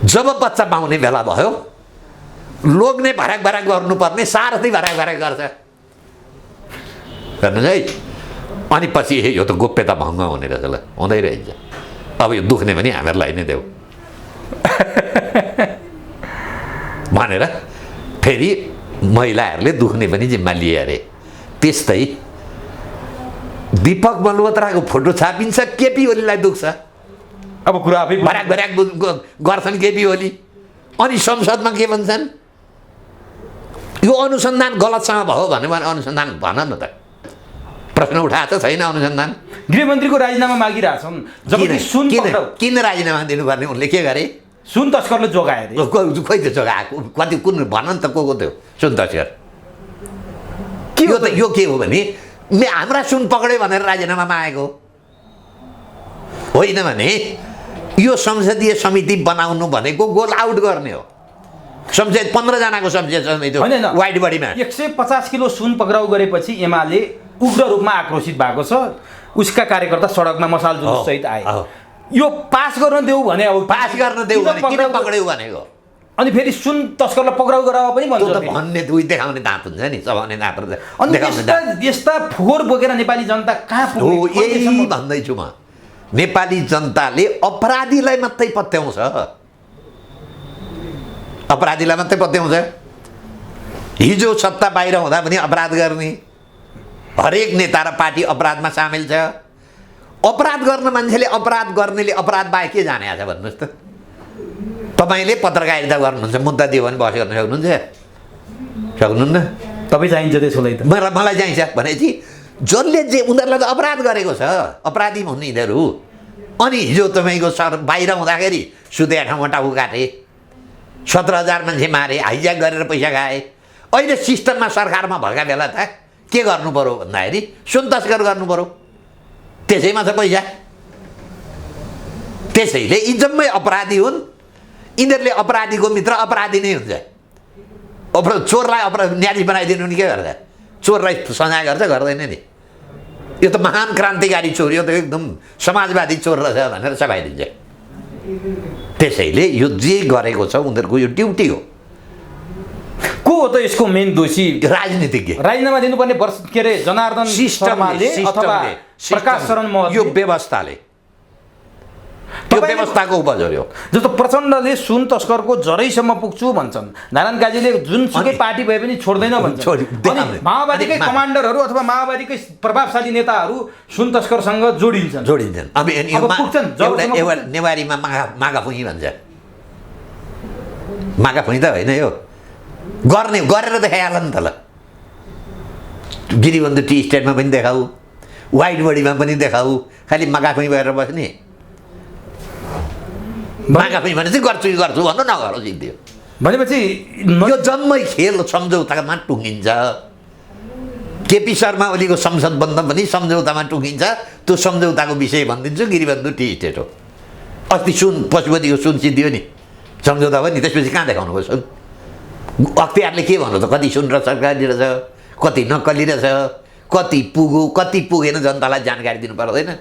जब बच्चा पाउने बेला भयो लोग्ने भराक भराक गर्नुपर्ने सारथी भराक भराक गर्छ हेर्नुहोस् है। अनि पछि यो त गोप्यता भङ्ग हुने रहेछ ल, हुँदै रहन्छ। अब यो दुख्ने पनि हामीहरूलाई नै देऊ भनेर फेरि महिलाहरूले दुख्ने पनि जिम्मा लिए अरे। त्यस्तै दीपक मल्होत्राको फोटो छापिन्छ, केपी ओलीलाई दुख्छ। अब कुरा आफै भराक भराक गर्छन् केपी ओली। अनि संसदमा के भन्छन्, यो अनुसन्धान गलतसँग भयो भने अनुसन्धान भन न त, प्रश्न उठाएको छ छैन अनुसन्धान? गृहमन्त्रीको राजीनामा मागिरहेछन्। किन राजीनामा दिनुपर्ने? उनले के गरे? सुन तस्करले जोगाए अरे। खोइ त्यो जोगाएको कति कुन भन न त, को थियो सुन तस्कर? यो के हो भने हाम्रा सुन पक्ड्यो भनेर राजीनामा मागेको होइन भने यो संसदीय समिति बनाउनु भनेको गोल आउट गर्ने हो। संसद 15 जनाको संसदीय समिति हो वाइड बडीमा। 150 किलो सुन पक्राउ गरेपछि एमाले उग्र रूपमा आक्रोशित भएको छ। उसका कार्यकर्ता सडकमा मसाल जुलुस सहित आए। यो पास गर्न देऊ भने, अब पास गर्न देऊ भने किन पक्ड्यौ भनेको? अनि फेरि सुन तस्करलाई पक्राउ गराउ पनि भन्छ। भन्ने दुई देखाउने दाँत हुन्छ नि, चबाउने दाँत र देखाउने दाँत। यस्ता फोहोर बोकेर नेपाली जनता कहाँ पुग्यो? यही भन्दैछु म। नेपाली जनताले अपराधीलाई मात्रै पत्याउँछ, अपराधीलाई मात्रै पत्याउँछ। हिजो सत्ता बाहिर हुँदा पनि अपराध गर्ने, हरेक नेता र पार्टी अपराधमा सामेल छ। अपराध गर्न मान्छेले, अपराध गर्नेले अपराध बाहेक के जाने छ भन्नुहोस् त? तपाईँले पत्रकारिता गर्नुहुन्छ, मुद्दा दियो भने बहस गर्न सक्नुहुन्छ? सक्नुहुन्न? तपाईँ चाहिन्छ त्यसोलाई त? मलाई चाहिन्छ भनेपछि जसले जे उनीहरूलाई त अपराध गरेको छ, अपराधी हुन् यिनीहरू। अनि हिजो तपाईँको बाहिर हुँदाखेरि सुतेका ठाउँमा टाउको काटे, 17,000 मान्छे मारे, हाइज्याक गरेर पैसा खाए। अहिले सिस्टममा सरकारमा भएका बेला त के गर्नु पर्यो भन्दाखेरि सुन तस्कर गर्नु पर्यो, त्यसैमा छ पैसा। त्यसैले यी जम्मै अपराधी हुन्। यिनीहरूले अपराधीको मित्र अपराधी नै हुन्छ। चोरलाई न्यायाधीश बनाइदिनु नि के गर्छ? चोरलाई सजाय गर्छ? गर्दैन नि। यो त महान क्रान्तिकारी चोर, यो त एकदम समाजवादी चोर रहेछ भनेर सघाइदिन्छ। त्यसैले यो जे गरेको छ उनीहरूको यो ड्युटी हो। को हो त यसको मेन दोषी? राजनीतिज्ञ। राजीनामा दिनुपर्ने के अरे जनार्दन शर्माले अथवा प्रकाश शरण महतले? यो व्यवस्थाले, त्यो व्यवस्थाको उपज हो। जस्तो प्रचण्डले सुन तस्करको जरैसम्म पुग्छु भन्छन्, नारायण काजीले जुनसुकै पार्टी भए पनि छोड्दैन भन्छन्। माओवादीकै कमान्डरहरू अथवा माओवादीकै प्रभावशाली नेताहरू सुन तस्करसँग जोडिन्छन्। अब नेवारीमा मागाफुही भन्छ। मागाफुही त होइन, यो गरेर देखाइहाल नि त ल। गिरिबन्धु टी स्टेटमा पनि देखाऊ, वाइड बडीमा पनि देखाऊ, खालि मागाफुही भएर बस्ने। मागाफुही भने चाहिँ गर्छु भन्नु, नगर सिद्धि भनेपछि यो जम्मै खेल सम्झौतामा टुङ्गिन्छ। केपी शर्मा ओलीको संसद बन्द पनि सम्झौतामा टुङ्गिन्छ। त्यो सम्झौताको विषय भनिदिन्छु, गिरिबन्धु टी स्टेट हो। अस्ति सुन पशुपतिको सुन सिद्धियो नि, सम्झौता भयो नि। त्यसपछि कहाँ देखाउनु भयो सुन? अख्तियारले के भन्नु त? कति सुन र सरकारी रहेछ, कति नक्कली रहेछ, कति पुग्यो कति पुगेन, जनतालाई जानकारी दिनु पर्दैन?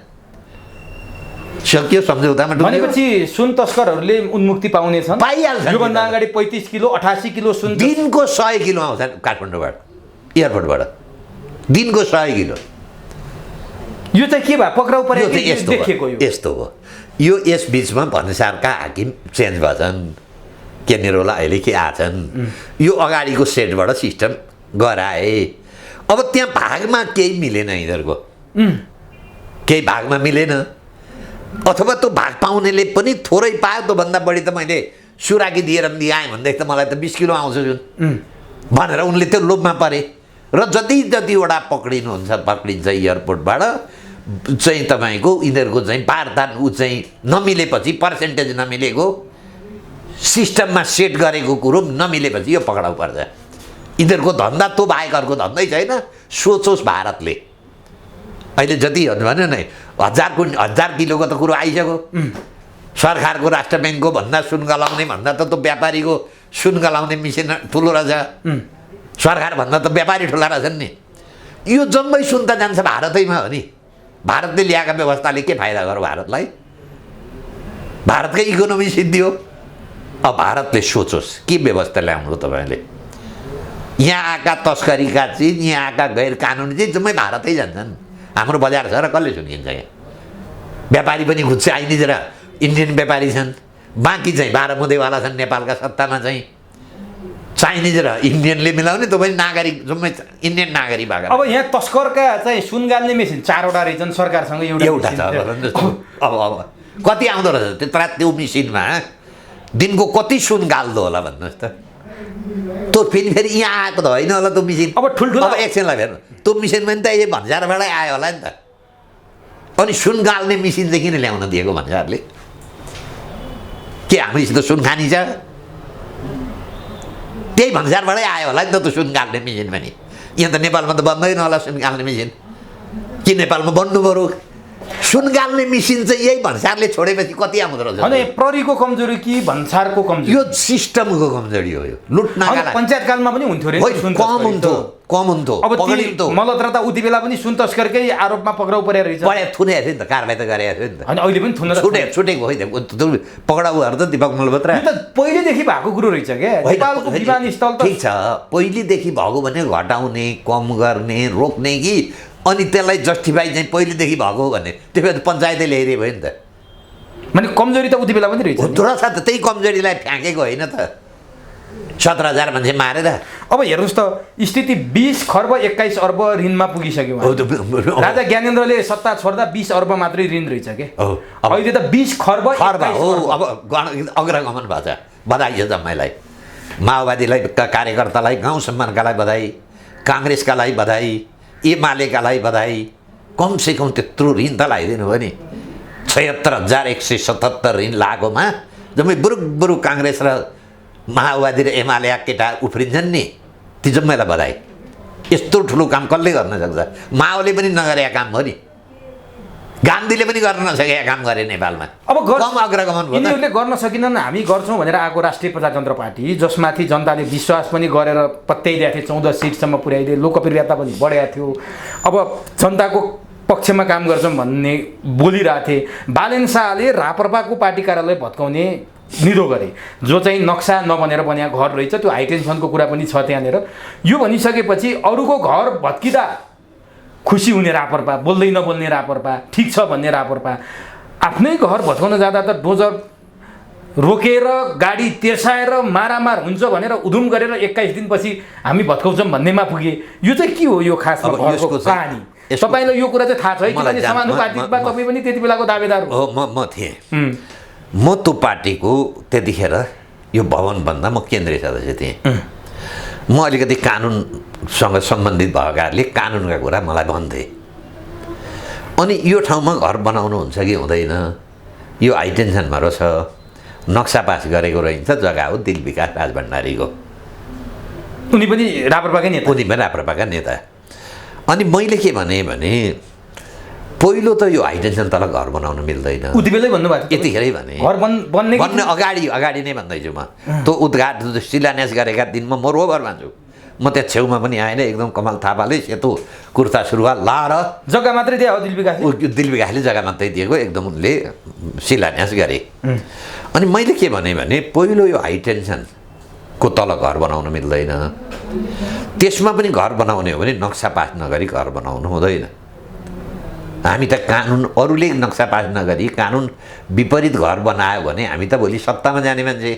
सक्यो सम्झौतामा। भनेपछि सुन तस्करहरूले उन्मुक्ति पाउनेछन्, पाइहाल्छन्। योभन्दा अगाडि 35 किलो 88 किलो सुन दिनको 100 किलो आउँछ काठमाडौँबाट, एयरपोर्टबाट दिनको 100 किलो। यो चाहिँ के भयो? पक्राउ परेको देखेको? यस्तो हो यो। यस बिचमा भन्सारका हाकिम चेन्ज भएछन्, के निरोला अहिले के आछन्। यो अगाडिको सेटबाट सिस्टम गराए। अब त्यहाँ भागमा केही मिलेन यिनीहरूको, केही भागमा मिलेन। अथवा त्यो भाग पाउनेले पनि थोरै पायो, त्योभन्दा बढी त मैले सुराकी दिएर दिएँ भनेदेखि त मलाई त 20 किलो आउँछ जुन भनेर उनले त्यो लोभमा परे। र जतिवटा पक्रिन्छ एयरपोर्टबाट चाहिँ तपाईँको यिनीहरूको चाहिँ वार्ता चाहिँ नमिलेपछि, पर्सेन्टेज नमिलेको, सिस्टममा सेट गरेको कुरो नमिलेपछि यो पक्राउ पर्छ। यिनीहरूको धन्दा त्यो बाहेक अर्को धन्दै छैन। सोचोस् भारतले अहिले जति भन्यो नि 1000 किलोको त कुरो आइसक्यो। सरकारको राष्ट्र ब्याङ्कको भन्दा सुन गलाउने भन्दा त त्यो व्यापारीको सुन गलाउने मिसिन ठुलो रहेछ। सरकार भन्दा त व्यापारी ठुला रहेछन् नि। यो जम्मै सुन त जान्छ भारतैमा हो नि। भारतले ल्याएका व्यवस्थाले के फाइदा गर्यो भारतलाई? भारतकै इकोनोमी सिद्धि हो। अब भारतले सोचोस् के व्यवस्था ल्याउनु तपाईँले। यहाँ आएका तस्करीका चिज, यहाँ आएका गैर कानुनी चिज जम्मै भारतै जान्छन्। हाम्रो बजार छ र कसले सुनिन्छ यहाँ? व्यापारी पनि खुद चाइनिज र इन्डियन व्यापारी छन्, बाँकी चाहिँ बाह्रमुदेवाला छन् नेपालका सत्तामा चाहिँ चाइनिज र इन्डियनले मिलाउने, त पनि नागरिक जम्मै इन्डियन नागरिक भएको। अब यहाँ तस्करका चाहिँ सुन गाल्ने मेसिन 4वटा रहेछन् सरकारसँग, एउटा छ। अब कति आउँदो रहेछ त्यत्रा त्यो मेसिनमा दिनको कति सुन गाल्दो होला भन्नुहोस् त। त्यो फेरि यहाँ आएको त होइन होला त्यो मेसिन। अब ठुल्ठुलो अब एकछिनलाई फेर्नु, त्यो मेसिन पनि त यो भन्सारबाटै आयो होला नि त। अनि सुन गाल्ने मेसिन चाहिँ किन ल्याउन दिएको भन्सारले? के हामीसित सुन खानी छ? त्यही भन्सारबाटै आयो होला नि त त्यो सुन गाल्ने मेसिन पनि। यहाँ त नेपालमा त बन्दैन होला सुन गाल्ने मेसिन, कि नेपालमा बन्नु पऱ्यो? सुन गाल्ने मेसिन चाहिँ यही भन्सारले छोडेपछि कति आउँदो रहेछ? अनि प्रहरीको कमजोरी कि भन्सारको कमजोरी? यो सिस्टमको कमजोरी हो। यो लुट्नका पञ्चायतकालमा पनि हुन्थ्यो रे, कम हुन्थ्यो। अब मलत्रा त उति बेला पनि सुन तस्करकै आरोपमा पक्राउ परेर रहेछ। बढे थुनेको थियो नि त, कारबाही त गरेको थियो नि त। अनि अहिले पनि छुटेको होइन पक्राउहरू त दिपक मल्होत्रा पहिलेदेखि भएको कुरो रहेछ क्या। नेपालको विमानस्थल त ठिक छ, पहिलेदेखि भएको भने घटाउने, कम गर्ने, रोक्ने कि अनि त्यसलाई जस्टिफाई चाहिँ पहिलेदेखि भएको हो भने त्यो त पञ्चायतले ल्याइदिए भयो नि त। माने कमजोरी त उति बेला पनि रहेछ। थोडा त त्यही कमजोरीलाई फ्याँकेको होइन त, 17,000 मान्छे मारेर। अब हेर्नुहोस् त, स्थिति 20 खर्ब 21 अर्ब ऋणमा पुगिसक्यो। राजा ज्ञानेन्द्रले सत्ता छोड्दा 20 अर्ब मात्रै ऋण रहेछ के। अहिले त 20 खर्ब हो। अब अग्रगमन भएछ, बधाई छ जम्मैलाई। माओवादीलाई कार्यकर्तालाई, गाउँ सम्मानकालाई बधाई, काङ्ग्रेसका लागि बधाई, एमालेकालाई बधाई। कमसेकम त्यत्रो ऋण त लगाइदिनु भयो नि। 76,177 ऋण लागेकोमा जम्मै बुरुक काङ्ग्रेस र माओवादी र एमाले केटा उफ्रिन्छन् नि, ती जम्मैलाई बधाई। यस्तो ठुलो काम कसले गर्न सक्छ? माओले पनि नगरेका काम हो नि, गान्धीले पनि गर्न नसकेका काम गरे नेपालमा। अब कम अग्रगमन भयो। यिनीहरूले गर्न सकिनन्, हामी गर्छौँ भनेर आएको राष्ट्रिय प्रजातन्त्र पार्टी, जसमाथि जनताले विश्वास पनि गरेर पत्याइदिएको थियो, 14 सिटसम्म पुर्याइदिए, लोकप्रियता पनि बढेको थियो। अब जनताको पक्षमा काम गर्छौँ भन्ने बोलिरहेको थिए। बालेन शाहले राप्रपाको पार्टी कार्यालय भत्काउने निरो गरे, जो चाहिँ नक्सा नबनेर बनिएको घर रहेछ। त्यो हाइटेन्सनको कुरा पनि छ त्यहाँनिर। यो भनिसकेपछि अरूको घर भत्किँदा खुसी हुने राप्रपा, बोल्दै नबोल्ने राप्रपा, ठिक छ भन्ने राप्रपा, आफ्नै घर भत्काउन जाँदा त डोजर रोकेर गाडी तेर्साएर मारामार हुन्छ भनेर उधुम गरेर 21 दिनपछि हामी भत्काउँछौँ भन्नेमा पुगे। यो चाहिँ के हो? यो खास कहानी तपाईँलाई यो कुरा चाहिँ थाहा छ है? किनभने समानुपातिकमा तपाईँ पनि त्यति बेलाको दावेदार हो। म थिएँ, म त्यो पार्टीको त्यतिखेर यो भवनभन्दा म केन्द्रीय सदस्य थिएँ। म अलिकति कानुनसँग सम्बन्धित भएकाहरूले कानुनका कुरा मलाई भन्थे। अनि यो ठाउँमा घर बनाउनु हुन्छ कि हुँदैन, यो हाइटेन्सनमा रहेछ, नक्सा पास गरेको रहन्छ, जग्गा हो दिल विकास राजभण्डारीको। उनी पनि राप्रपाकै नेता? उनी पनि राप्रपाका नेता। अनि मैले के भने पहिलो त यो हाइटेन्सन तल घर बनाउनु मिल्दैन। उति बेलै भन्नुभएको थियो? यतिखेरै भने घर बन्ने अगाडि नै भन्दैछु म। त्यो उद्घाटन शिलान्यास गरेका दिनमा म रोभरमा छु, म त्यहाँ छेउमा पनि आएन। एकदम कमल थापाले सेतो कुर्ता सुरुवाल लाएर जग्गा मात्रै दिए हो दिल विकासले जग्गा मात्रै दिएको, एकदम उनले शिलान्यास गरे। अनि मैले के भने पहिलो यो हाइटेन्सनको तल घर बनाउनु मिल्दैन, त्यसमा पनि घर बनाउने हो भने नक्सा पास नगरी घर बनाउनु हुँदैन। हामी त कानुन अरूले नक्सा पास नगरी कानुन विपरीत घर बनायो भने हामी त भोलि सत्तामा जाने मान्छे,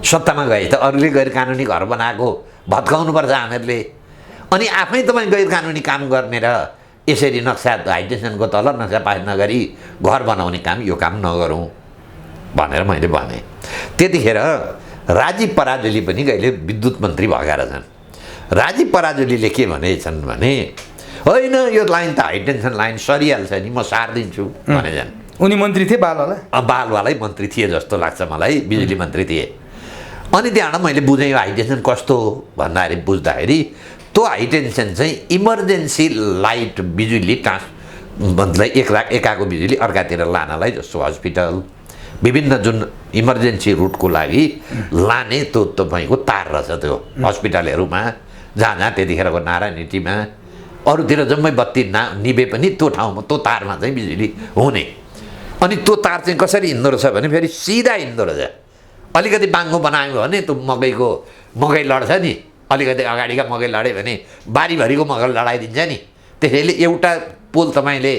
सत्तामा गए त अरूले गैर कानुनी घर बनाएको भत्काउनुपर्छ हामीहरूले। अनि आफै तपाईँ गैर कानुनी काम गर्ने र यसरी नक्सा हाइटेन्सनको तल नक्सा पास नगरी घर बनाउने काम, यो काम नगरौँ भनेर मैले भने। त्यतिखेर राजीव पराजुली पनि कहिले विद्युत मन्त्री भएका रहेछन्। राजीव पराजुलीले के भनेछन् भने होइन यो लाइन त हाइटेन्सन लाइन सरिहाल्छ नि, म सारिदिन्छु भनेछन्। उनी मन्त्री थिए? बालवालै मन्त्री थिए जस्तो लाग्छ मलाई, बिजुली मन्त्री थिए। अनि त्यहाँबाट मैले बुझेँ यो हाइटेन्सन कस्तो हो भन्दाखेरि बुझ्दाखेरि त्यो हाइटेन्सन चाहिँ इमर्जेन्सी लाइट बिजुली मतलब एकाको बिजुली अर्कातिर लानलाई, जस्तो हस्पिटल विभिन्न जुन इमर्जेन्सी रुटको लागि लाने त्यो तपाईँको तार रहेछ त्यो हस्पिटलहरूमा, जहाँ त्यतिखेरको नारायणीमा अरूतिर जम्मै बत्ती निभे पनि त्यो ठाउँमा त्यो तारमा चाहिँ बिजुली हुने। अनि त्यो तार चाहिँ कसरी हिँड्दो रहेछ भने फेरि सिधा हिँड्दो रहेछ, अलिकति बाङ्गो बनायो भने त्यो मकै लड्छ नि, अलिकति अगाडिका मकै लड्यो भने बारीभरिको मकै लडाइदिन्छ नि। त्यसैले एउटा पोल तपाईँले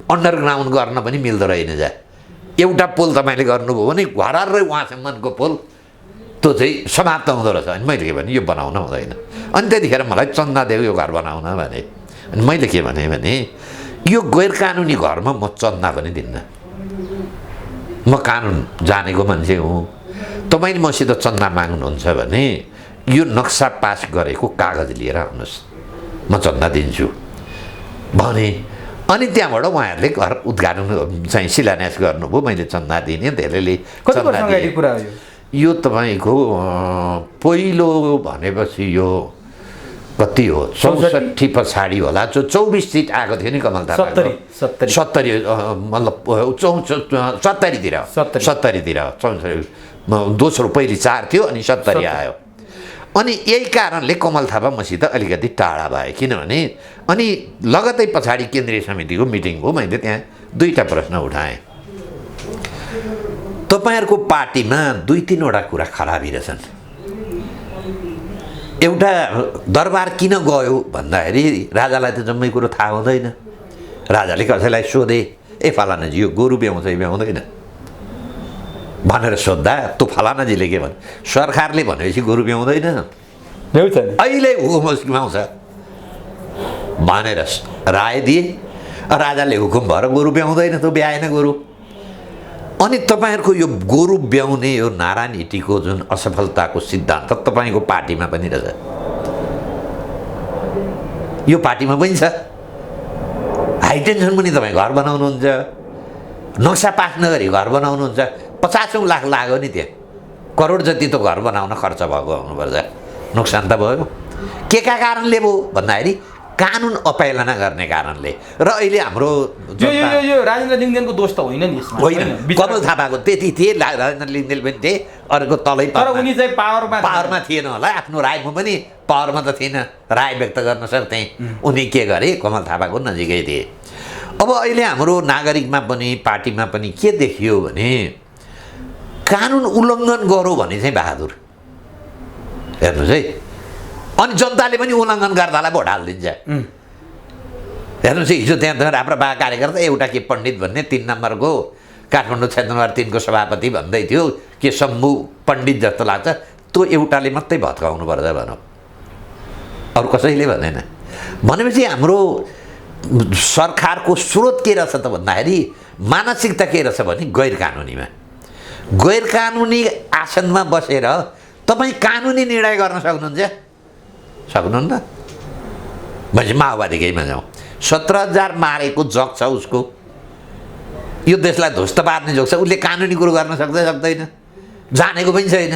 अन्डरग्राउन्ड गर्न पनि मिल्दो रहेनछ। एउटा पोल तपाईँले गर्नुभयो भने घररै उहाँसम्मको पोल त्यो चाहिँ समाप्त हुँदो रहेछ। अनि मैले के भने यो बनाउन हुँदैन। अनि त्यतिखेर मलाई चन्दा देऊ यो घर बनाउन भने। अनि मैले के भने यो गैर कानुनी घरमा म चन्दा पनि दिन्न, म कानुन जानेको मान्छे हुँ। तपाईँले मसित चन्दा माग्नुहुन्छ भने यो नक्सा पास गरेको कागज लिएर आउनुहोस्, म चन्दा दिन्छु भने। अनि त्यहाँबाट उहाँहरूले घर उद्घाटन चाहिँ शिलान्यास गर्नुभयो, मैले चन्दा दिने। धेरैले यो तपाईँको पहिलो भनेपछि यो कति हो 64 पछाडि होला, 24 सिट आएको थियो नि कमल थापा, 70 मतलब 70तिर 64 दोस्रो पहिली 4 थियो अनि 70 आयो। अनि यही कारणले कमल थापा मसित अलिकति टाढा भए, किनभने अनि लगतै पछाडि केन्द्रीय समितिको मिटिङ हो, मैले त्यहाँ 2टा प्रश्न उठाएँ। तपाईँहरूको पार्टीमा 2-3वटा कुरा खराबी रहेछन्। एउटा दरबार किन गयो भन्दाखेरि राजालाई त जम्मै कुरो थाहा हुँदैन। राजाले कसैलाई सोधे, ए फलानाजी यो गोरु ब्याउँछ ब्याउँदैन भनेर सोद्धा त्यो फलानाजीले के भन्छ, सरकारले भनेपछि गोरु ब्याउँदैन, अहिले हुकुम आउँछ भनेर राय दिए। राजाले हुकुम भएर गोरु ब्याउँदैन, त्यो ब्याएन गोरु। अनि तपाईँहरूको यो गोरु ब्याउने यो नारायण हिटीको जुन असफलताको सिद्धान्त तपाईँको पार्टीमा पनि रहेछ, यो पार्टीमा पनि छ। हाइटेन्सन पनि तपाईँ घर बनाउनुहुन्छ, नक्सा पास नगरी घर बनाउनुहुन्छ। 50 लाख लाग्यो नि, त्यहाँ करोड जति त घर बनाउन खर्च भएको हुनुपर्छ, नोक्सान त भयो। के का कारणले भयो भन्दाखेरि कानुन अपायलना गर्ने कारणले। र अहिले हाम्रो यो राजेन्द्र लिङ्गदेनको दोष त होइन नि, होइन कमल थापाको त्यति थिए, राजेन्द्र लिङ्गदेन पनि थिए, अरूको तलै उनी चाहिँ पावरमा थिएन होला, आफ्नो रायमा पनि पावरमा त थिएन, राय व्यक्त गर्न सक्थे। उनी के गरे, कमल थापाको नजिकै थिए। अब अहिले हाम्रो नागरिकमा पनि पार्टीमा पनि के देखियो भने कानुन उल्लङ्घन गरौँ भने चाहिँ बहादुर, हेर्नुहोस् है। अनि जनताले पनि उल्लङ्घन गर्दालाई भोट हालिदिन्छ। हेर्नुहोस् है, हिजो त्यहाँ राप्रपा कार्यकर्ता एउटा के पण्डित भन्ने 3 नम्बरको काठमाडौँ क्षेत्र नम्बर 3 को सभापति भन्दै थियो के शम्भु पण्डित जस्तो लाग्छ, त्यो एउटाले मात्रै भत्काउनु पर्छ भनौँ, अरू कसैले भन्दैन। भनेपछि हाम्रो सरकारको स्रोत के रहेछ त भन्दाखेरि मानसिकता के रहेछ भने गैर कानुनीमा, गैर कानुनी आसनमा बसेर तपाईँ कानुनी निर्णय गर्न सक्नुहुन्छ, सक्नुहुन्न। भनेपछि माओवादीकैमा जाउँ, 17,000 मारेको जग छ उसको, यो देशलाई ध्वस्त पार्ने जोग छ, उसले कानुनी कुरो गर्न सक्दैन, जानेको पनि छैन।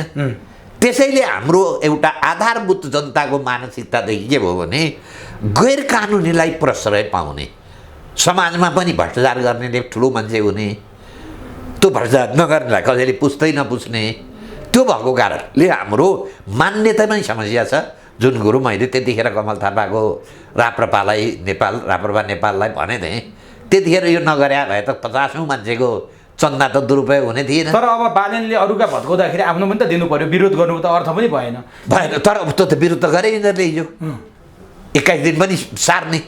त्यसैले हाम्रो एउटा आधारभूत जनताको मानसिकतादेखि के भयो भने गैर कानुनीलाई प्रश्रय पाउने, समाजमा पनि भ्रष्टाचार गर्नेले ठुलो मान्छे हुने, त्यो भ्रष्टाचार नगर्नेलाई कसैले पुछ्दै नपुछ्ने, त्यो भएको कारणले हाम्रो मान्यतामै समस्या छ। जुन कुरो मैले त्यतिखेर कमल थापाको राप्रपालाई राप्रपा नेपाललाई भने थिएँ, त्यतिखेर यो नगरे भए त 50औं मान्छेको चन्दा त दुरुपयोग हुने थिएन। तर अब बालेनले अरूका भत्काउँदाखेरि आफ्नो पनि त दिनु पर्यो, विरोध गर्नु त अर्थ पनि भएन। तर त्यो त विरोध त गरे यिनीहरूले हिजो 21 दिन पनि सार्ने।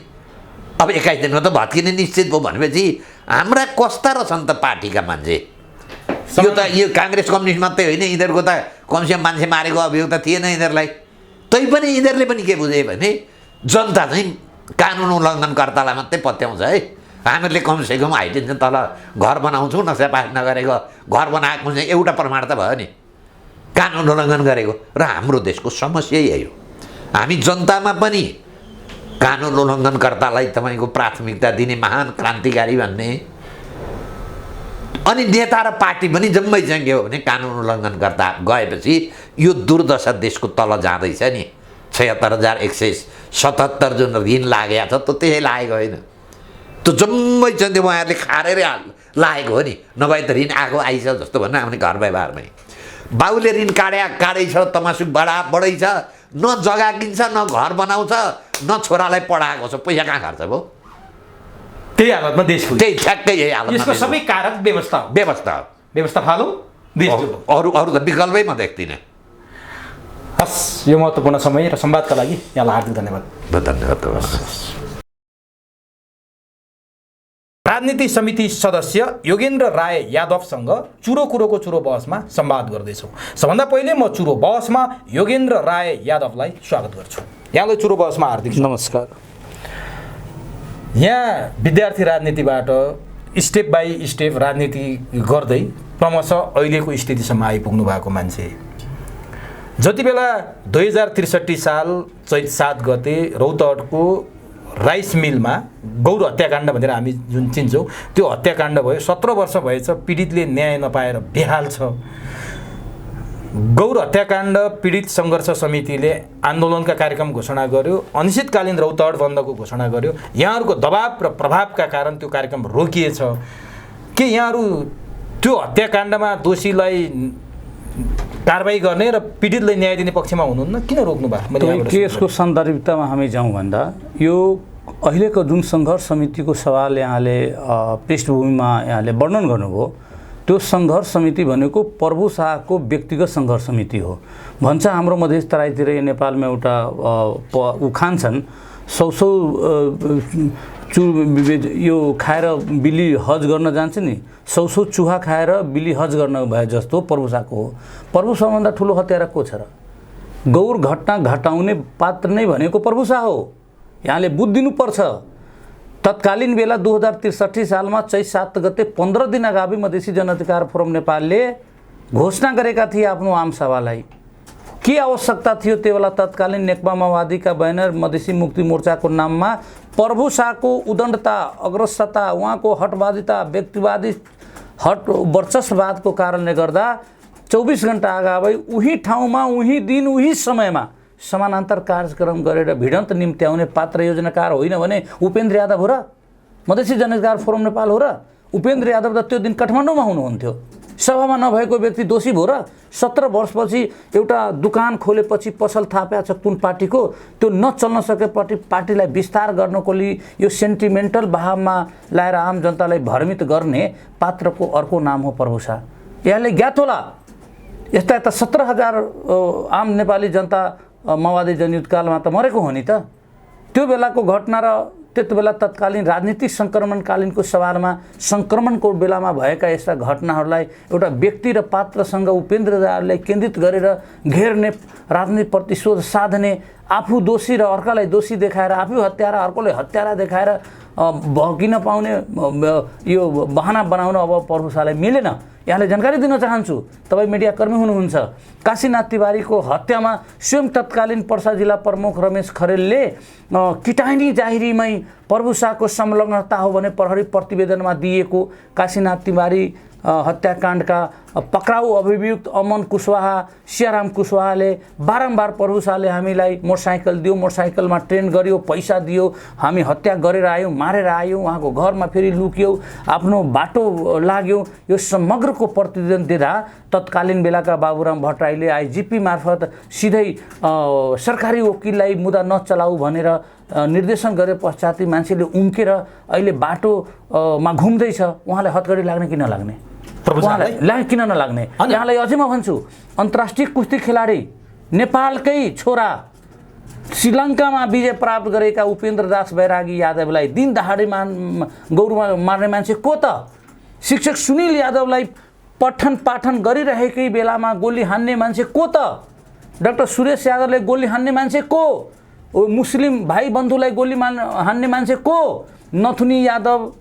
अब 21 दिनमा त भत्किने निश्चित भयो भनेपछि हाम्रा कस्ता रहेछन् त पार्टीका मान्छे। यो काङ्ग्रेस कम्युनिस्ट मात्रै होइन, यिनीहरूको त कमसेकम मान्छे मारेको अभियोग त थिएन यिनीहरूलाई। तैपनि यिनीहरूले पनि के बुझे भने जनता चाहिँ कानुन उल्लङ्घनकर्तालाई मात्रै पत्याउँछ है। हामीहरूले कमसेकम हाइटेन्सन तल घर बनाउँछौँ, नक्सा पास नगरेको घर बनाएको चाहिँ एउटा प्रमाण त भयो नि कानुन उल्लङ्घन गरेको। र हाम्रो देशको समस्या यही हो, हामी जनतामा पनि कानुन उल्लङ्घनकर्तालाई तपाईँको प्राथमिकता दिने महान क्रान्तिकारी भन्ने, अनि नेता र पार्टी पनि जम्मै चाहिँ के हो भने कानुन उल्लङ्घनकर्ता गएपछि यो दुर्दशा देशको तल जाँदैछ नि। 76,177 जुन ऋण लागेको छ त्यो त्यसै लागेको होइन, त्यो जम्मै चाहिँ त्यो उहाँहरूले खारेर लागेको हो नि। नभए त ऋण आएको आइछ जस्तो भन्नु आफ्नो घर व्यवहारमै बाउले ऋण काढै छ, तमासुक बढै छ, न जग्गा किन्छ, न घर बनाउँछ, न छोरालाई पढाएको छ, पैसा कहाँ खर्च भयो। त्यही हालतमा देश, त्यही ठ्याक्कै यही हालत। यसको सबै कारक व्यवस्था फालो। अरू त विकल्पै म देख्दिनँ। हस्, यो महत्त्वपूर्ण समय र संवादका लागि यहाँलाई हार्दिक धन्यवाद। धन्यवाद। राजनीति समिति सदस्य योगेन्द्र राय यादवसँग चुरो कुरोको चुरो बहसमा संवाद गर्दैछौँ। सबभन्दा पहिले म चुरो बहसमा योगेन्द्र राय यादवलाई स्वागत गर्छु। यहाँलाई चुरो बहसमा हार्दिक नमस्कार। यहाँ विद्यार्थी राजनीतिबाट स्टेप बाई स्टेप राजनीति गर्दै क्रमशः अहिलेको स्थितिसम्म आइपुग्नु भएको मान्छे, जति बेला 2063 साल चैत 7 गते रौतहटको राइस मिलमा गौर हत्याकाण्ड भनेर हामी जुन चिन्छौँ त्यो हत्याकाण्ड भयो। 17 वर्ष भएछ पीडितले न्याय नपाएर बेहाल छ। गौर हत्याकाण्ड पीडित सङ्घर्ष समितिले आन्दोलनका कार्यक्रम घोषणा गर्यो, अनिश्चितकालीन रौतहट बन्दको घोषणा गर्यो। यहाँहरूको दबाब र प्रभावका कारण त्यो कार्यक्रम रोकिएछ। के यहाँहरू त्यो हत्याकाण्डमा दोषीलाई कारबाही गर्ने र पीडितलाई न्याय दिने पक्षमा हुनुहुन्न? किन रोक्नु भयो? केसको सन्दर्भिकतामा हामी जाउँ भन्दा यो अहिलेको जुन सङ्घर्ष समितिको सवाल यहाँले पृष्ठभूमिमा यहाँले वर्णन गर्नुभयो, त्यो सङ्घर्ष समिति भनेको प्रभु शाहको व्यक्तिगत सङ्घर्ष समिति हो। भन्छ हाम्रो मधेस तराईतिर नेपालमा एउटा उखान छन्, सौ यो खाएर बिल्ली हज गर्न जान्छ नि, 100 चुहा खाएर बिल्ली हज गर्न भए जस्तो प्रभु शाहको हो। प्रभु शाहभन्दा ठुलो हत्यारा को छ र? गौर घटना घटाउने पात्र नै भनेको प्रभु शाह हो। यहाँले बुझिदिनुपर्छ। तत्कालीन बेला 2063 सालमा चैत 7 गते 15 दिन अगाडि मधेसी जनअधिकार फोरम नेपालले घोषणा गरेका थिए आफ्नो आमसभालाई। के आवश्यकता थियो त्यो बेला तत्कालीन नेकपा माओवादीका बैनर मधेसी मुक्ति मोर्चाको नाममा प्रभु शाहको उदण्डता, अग्रसता, उहाँको हटवादिता, व्यक्तिवादी हट वर्चस्ववादको कारणले गर्दा 24 घण्टा अगावै उही ठाउँमा, उही दिन, उही समयमा समानान्तर कार्यक्रम गरेर भिडन्त निम्त्याउने पात्र योजनाकार होइन भने उपेन्द्र यादव हो र? मधेसी जनअधिकार फोरम नेपाल हो र? उपेन्द्र यादव त त्यो दिन काठमाडौँमा हुनुहुन्थ्यो। सभामा नभएको व्यक्ति दोषी भयो र? 17 वर्षपछि एउटा दुकान खोलेपछि पसल थाप्या छ कुन पार्टीको, त्यो नचल्न सकेपछि पार्टीलाई विस्तार गर्नको लागि यो सेन्टिमेन्टल भावमा ल्याएर आम जनतालाई भ्रमित गर्ने पात्रको अर्को नाम हो प्रभु शाह। यहाँले ज्ञात होला, यस्ता 17,000 आम नेपाली जनता माओवादी जनयुद्धकालमा त मरेको हो नि त। त्यो बेलाको घटना र त्यति बेला तत्कालीन राजनीतिक सङ्क्रमणकालीनको सवालमा सङ्क्रमणको बेलामा भएका यस्ता घटनाहरूलाई एउटा व्यक्ति र पात्रसँग उपेन्द्र रायलाई केन्द्रित गरेर घेर्ने, राजनीतिक प्रतिशोध साध्ने, आफू दोषी र अर्कालाई दोषी देखाएर, आफू हत्यारा अर्कोलाई हत्यारा देखाएर भड्किन पाउने यो बहाना बनाउन अब प्रभु शाहलाई मिलेन। यहाँले जानकारी दिन चाहन्छु, तपाईँ मिडियाकर्मी हुनुहुन्छ, काशीनाथ तिवारीको हत्यामा स्वयं तत्कालीन पर्सा जिल्ला प्रमुख रमेश खरेलले किटानी जाहिरीमै प्रभु शाहको संलग्नता हो भने प्रहरी प्रतिवेदनमा दिएको काशीनाथ तिवारी हत्याकाण्डका पक्राउ अभियुक्त अमन कुशवाहा, सियाराम कुशवाहाले बारम्बार प्रभु शाहले हामीलाई मोटरसाइकल दियो, मोटरसाइकलमा ट्रेन गर्यो, पैसा दियो, हामी हत्या गरेर आयौँ, मारेर आयौँ, उहाँको घरमा फेरि लुक्यौँ, आफ्नो बाटो लाग्यो, यो समग्रको प्रतिवेदन दिँदा तत्कालीन बेलाका बाबुराम भट्टराईले आइजिपी मार्फत सिधै सरकारी वकिललाई मुद्दा नचलाऊ भनेर निर्देशन गरे पश्चात मान्छेले उम्केर अहिले बाटोमा घुम्दैछ। उहाँलाई हतकडी लाग्ने कि नलाग्ने? उहाँलाई किन नलाग्ने? यहाँलाई अझै म भन्छु, अन्तर्राष्ट्रिय कुस्ती खेलाडी नेपालकै छोरा श्रीलङ्कामा विजय प्राप्त गरेका उपेन्द्र दास बैरागी यादवलाई दिन दहाडी गौरमा मार्ने मान्छे को त? शिक्षक सुनिल यादवलाई पाठन गरिरहेकै बेलामा गोली हान्ने मान्छे को त? डाक्टर सुरेश यादवले गोली हान्ने मान्छे को? मुस्लिम भाइ बन्धुलाई गोली हान्ने मान्छे को? नथुनी यादव,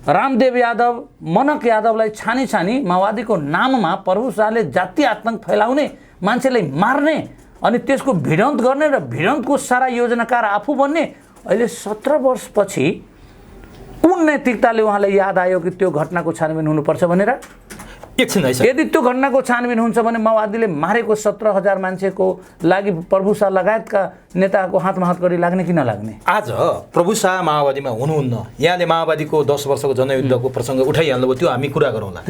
रामदेव यादव, मनक यादवलाई छानी माओवादीको नाममा प्रभु शाहले जातीय आतंक फैलाउने, मान्छेलाई मार्ने अनि त्यसको भिडन्त गर्ने र भिडन्तको सारा योजनाकार आफू बन्ने। अहिले 17 वर्षपछि कुन नैतिकताले उहाँलाई याद आयो कि त्यो घटनाको छानबिन हुनुपर्छ भनेर? एकछिन है सर, यदि त्यो घटनाको छानबिन हुन्छ भने माओवादीले मारेको 17,000 मान्छेको लागि प्रभु शाह लगायतका नेताको हातमा हतकडी लाग्ने कि नलाग्ने? आज प्रभु शाह माओवादीमा हुनुहुन्न, यहाँले माओवादीको 10 वर्षको जनयुद्धको प्रसङ्ग उठाइहाल्नुभयो, त्यो हामी कुरा गरौँला।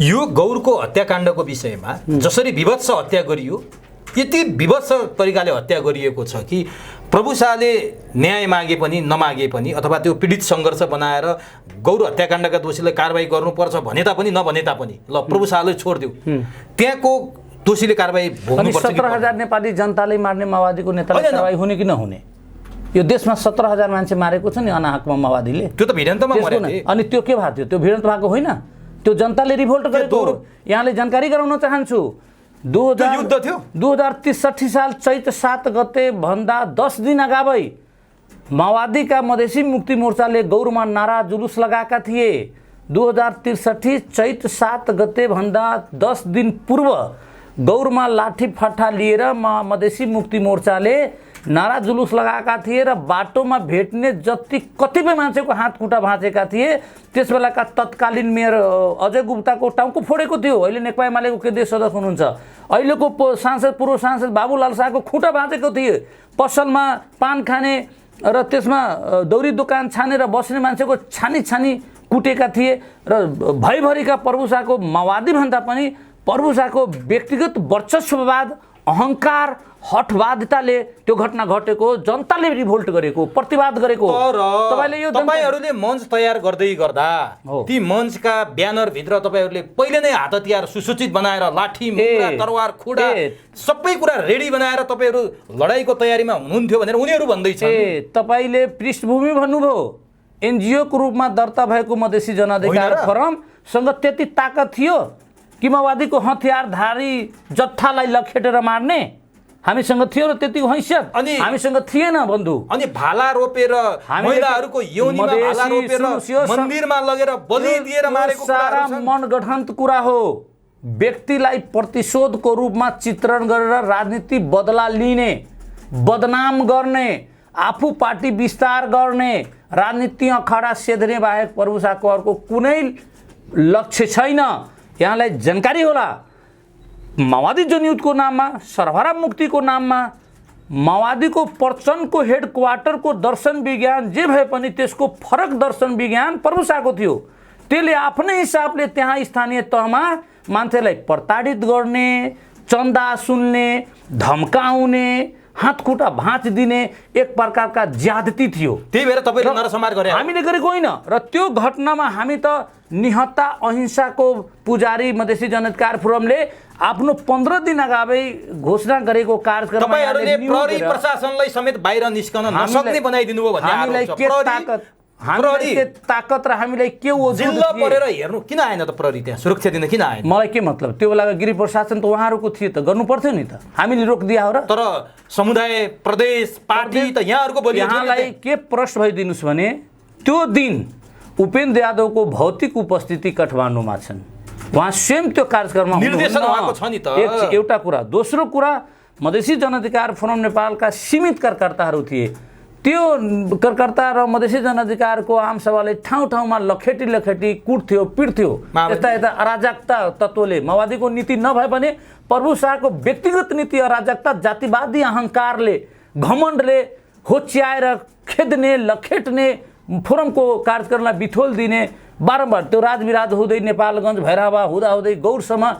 यो गौरको हत्याकाण्डको विषयमा जसरी विभत्स हत्या गरियो यति विभत्स तरिकाले हत्या गरिएको छ कि प्रभु शाहले न्याय मागे पनि नमागे पनि अथवा त्यो पीडित सङ्घर्ष बनाएर गौर हत्याकाण्डका दोषीलाई कारबाही गर्नुपर्छ भने तापनि नभने तापनि ल प्रभु शाहले छोडिदियो, त्यहाँको दोषीले कारबाही भोग्नुपर्छ। 17,000 नेपाली जनताले मार्ने माओवादीको नेतालाई कारबाही हुने कि नहुने? यो देशमा 17,000 मान्छे मारेको छ नि अनाहकमा माओवादीले। त्यो त भिडन्तमा मरे थिए। अनि त्यो के भएको थियो? त्यो भिडन्त भएको होइन, त्यो जनताले रिभोल्ट गरेको। यहाँले जानकारी गराउन चाहन्छु, 2063 साल चैत 7 गते भन्दा 10 दिन अगावै माओवादीका मधेसी मुक्ति मोर्चाले गौरमा नारा जुलुस लगाएका थिए। 2063 चैत 7 गते भन्दा 10 दिन पूर्व गौरमा लाठी फट्टा लिएर मधेसी मुक्ति मोर्चाले नारा जुलुस लगाएका थिए र बाटोमा भेट्ने जति कतिपय मान्छेको हात खुट्टा भाँचेका थिए। त्यस बेलाका तत्कालीन मेयर अजय गुप्ताको टाउको फोडेको थियो। अहिले नेकपा एमालेको केन्द्रीय सदस्य हुनुहुन्छ। अहिलेको पूर्व सांसद बाबुलाल शाहको खुट्टा भाँचेको थिए। पसलमा पान खाने र त्यसमा दौरी दोकान छानेर बस्ने मान्छेको छानी छानी कुटेका थिए र भैभरिका प्रभु शाहको माओवादी भन्दा पनि प्रभु शाहको व्यक्तिगत वर्चस्ववाद, अहङ्कार, हठवादिताले त्यो घटना घटेको, जनताले रिभोल्ट गरेको, प्रतिवाद गरेको। तपाईहरुले मञ्च तयार गर्दै गर्दा ती मञ्चका ब्यानर भित्र तपाईहरुले पहिले नै हात हतियार सुसूचित बनाएर लाठी, मुक्का, तरवार, खुडा सबै कुरा रेडी बनाएर तपाईहरु लडाईको तयारीमा हुनुहुन्थ्यो भनेर उनीहरु भन्दै छन्। तपाईले पृष्ठभूमि भन्नुभयो, एनजिओ को रूपमा दर्ता भएको मधेसी जनअधिकार फोरमसँग त्यति ताकत थियो कि माओवादीको हतियारधारी जत्थालाई लखेटेर मार्ने? हामीसँग थियो र त्यतिको हैसियत हामीसँग थिएन बन्धु। अनि भाला रोपेर महिलाहरूको योनिमा भाला रोपेर मन्दिरमा लगेर बलि दिएर मारेको सारा मनगढन्त कुरा हो। व्यक्तिलाई प्रतिशोधको रूपमा चित्रण गरेर राजनीति बदला लिने, बदनाम गर्ने, आफू पार्टी विस्तार गर्ने, राजनीति अखाडा सेध्ने बाहेक प्रभु शाहको अर्को कुनै लक्ष्य छैन। यहाँलाई जानकारी होला, माओवादी जनयुद्धको नाममा, सर्वहारा मुक्तिको नाममा माओवादीको पर्चनको हेड क्वार्टरको दर्शन विज्ञान जे भए पनि त्यसको फरक दर्शन विज्ञान प्रभु शाहको थियो। त्यसले आफ्नै हिसाबले त्यहाँ स्थानीय तहमा मान्छेलाई प्रताडित गर्ने, चन्दा सुन्ने, धम्काउने, हात खुट्टा भाँच दिने एक प्रकारका ज्यादती थियो। त्यही भएर तपाईले नरसंहार गरे। हामीले गरेको होइन र त्यो घटनामा हामी त निहत्ता अहिंसाको पुजारी मधेसी जनअधिकार फोरमले आफ्नो 15 दिन अगावै घोषणा गरेको कार्यक्रम तपाईहरुले प्रहरी प्रशासनलाई समेत बाहिर निस्कन नसक्ने बनाइदिनु भयो भन्ने आरोप छ। हामीलाई के ताकत र हामीलाई के वजुद जिल्ला परेर हेर्नु किन आएन त? प्रहरी त्यहाँ सुरक्षा दिन किन आएन? मलाई के मतलब? त्यो बेलाको गृह प्रशासन त उहाँहरूको थियो त, गर्नु पर्थ्यो नि त। हामीले रोकिदिया हो र? तर समुदाय, प्रदेश, पार्टी त यहाँहरूको बलियो। यहाँलाई के प्रश्न भइदिनुस् भने त्यो दिन उपेन्द्र यादवको भौतिक उपस्थिति काठमाडौँमा छन्। उहाँ स्वयं त्यो कार्यक्रममा निर्देशन उहाँको छ नि त। एउटा कुरा। दोस्रो कुरा, मधेसी जनअधिकार फोरम नेपालका सीमित कार्यकर्ताहरू थिए। त्यो कार्यकर्ता र मधेसी जनअधिकारको आमसभाले ठाउँ ठाउँमा लखेटी कुट्थ्यो, पिट्थ्यो। यस्ता यस्ता अराजकता तत्त्वले माओवादीको नीति नभए पनि प्रभु शाहको व्यक्तिगत नीति अराजकता, जातिवादी अहङ्कारले, घमण्डले होच्याएर खेद्ने, लखेट्ने, फोरमको कार्यक्रमलाई बिथोल दिने, बारम्बार त्यो राजविराज हुँदै नेपालगञ्ज भैरहवा हुँदै गौरसम्म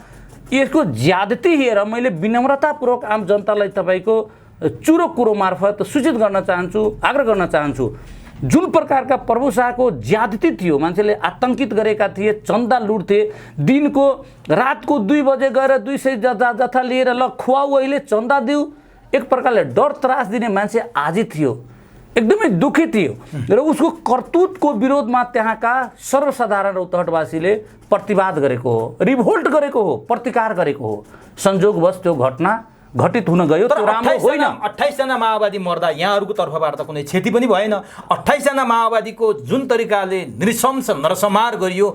यसको ज्यादती हेरेर मैले विनम्रतापूर्वक आम जनतालाई तपाईँको चुरो कुरो मार्फत सूचित गर्न चाहन्छु, आग्रह गर्न चाहन्छु। जुन प्रकारका प्रभु शाहको ज्यादती थियो, मान्छेले आतंकित गरेका थिए, चन्दा लुट्थे, दिनको रातको 2 बजे गएर 200 जथा लिएर ल खुवाऊ, अहिले चन्दा दिऊ, एक प्रकारले डर त्रास दिने मान्छे आजी थियो, एकदमै दुखी थियो र उसको करतुतको विरोधमा त्यहाँका सर्वसाधारण रौतहटवासीले प्रतिवाद गरेको हो, रिभोल्ट गरेको हो, प्रतिकार गरेको हो। संयोगवश त्यो घटना घटित हुन गयो। त्यो राम्रो होइन। 28 जना माओवादी मर्दा यहाँहरूको तर्फबाट त कुनै क्षति पनि भएन। 28 जना माओवादीको जुन तरिकाले नृशंस नरसंहार गरियो,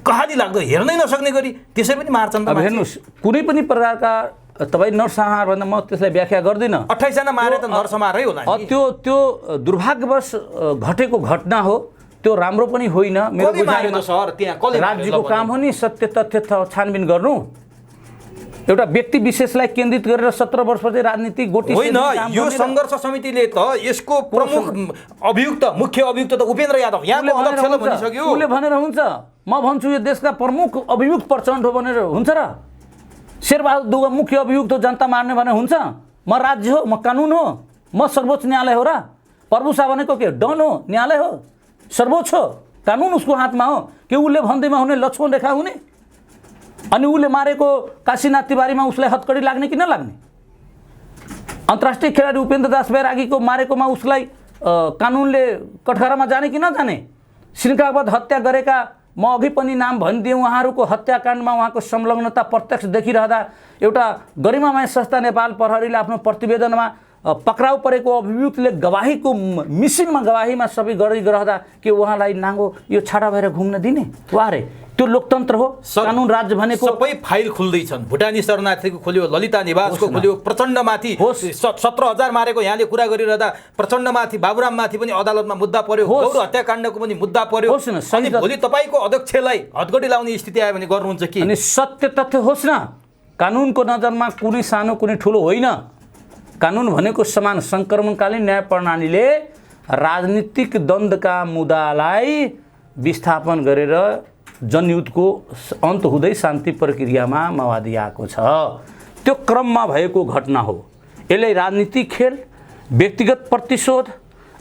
कहाली लाग्दो, हेर्नै नसक्ने गरी त्यसै पनि मार्छन्। अब हेर्नुस्, कुनै पनि प्रकारका तपाईँ नरसंहार भन्दा म त्यसलाई व्याख्या गर्दिनँ। 28 जना मारे त नरसंहारै होला नि। त्यो दुर्भाग्यवश घटेको घटना हो, त्यो राम्रो पनि होइन। मेरो बुझाइमा राज्यको काम हो नि सत्य तथ्य छानबिन गर्नु। एउटा व्यक्ति विशेषलाई केन्द्रित गरेर 17 वर्षपछि राजनीतिक गोटी होइन। यो संघर्ष समितिले त यसको प्रमुख अभियुक्त, मुख्य अभियुक्त त उपेन्द्र यादव यहाँको अध्यक्षले भनिसक्यो। उसले भनेर हुन्छ, म भन्छु यो देशका प्रमुख अभियुक्त प्रचण्ड हो भनेर हुन्छ र? शेरबहादुर देउवा मुख्य अभियुक्त हो, जनता मार्ने भने हुन्छ? म राज्य हो, म कानुन हो, म सर्वोच्च न्यायालय हो र? प्रभुसा भनेको के डन हो, न्यायालय हो, सर्वोच्च हो, कानुन उसको हातमा हो कि उसले भन्दैमा हुने लक्ष्मण रेखा हुने? अनि उसले मारेको काशीनाथ तिवारीमा उसलाई हतकडी लाग्ने कि नलाग्ने? अन्तर्राष्ट्रिय खेलाडी उपेन्द्र दास बैरागीको मारेकोमा उसलाई कानुनले कठघरामा जाने कि नजाने? श्रृङ्खलाबद्ध हत्या गरेका म अघि पनि नाम भनिदिएँ, उहाँहरूको हत्याकाण्डमा उहाँको संलग्नता प्रत्यक्ष देखिरहँदा एउटा गरिमामय संस्था नेपाल प्रहरीले आफ्नो प्रतिवेदनमा पक्राउ परेको अभियुक्तले गवाहीको मिसिनमा गवाहीमा सबै गरिरहँदा के उहाँलाई नाङ्गो यो छाडा भएर घुम्न दिने? वारे त्यो लोकतन्त्र हो? कानुन राज्य भनेको सबै फाइल खुल्दैछन्। भुटानी शरणार्थीको खोल्यो, ललिता निवासको खोल्यो, प्रचण्डमाथि 17,000 मारेको यहाँले कुरा गरिरहँदा प्रचण्डमाथि, बाबुराममाथि पनि अदालतमा मुद्दा पर्यो, गौर हत्याकाण्डको पनि मुद्दा पर्यो। अनि भोलि तपाईँको अध्यक्षलाई हतगडी लाउने स्थिति आयो भने गर्नुहुन्छ कि? अनि सत्य तथ्य होस् न, कानुनको नजरमा कुनै सानो कुनै ठुलो होइन। कानुन भनेको समान सङ्क्रमणकालीन न्याय प्रणालीले राजनीतिक द्वन्द्वका मुद्दालाई विस्थापन गरेर जनयुद्धको अन्त हुँदै शान्ति प्रक्रियामा माओवादी आएको छ। त्यो क्रममा भएको घटना हो। यसलाई राजनीतिक खेल, व्यक्तिगत प्रतिशोध,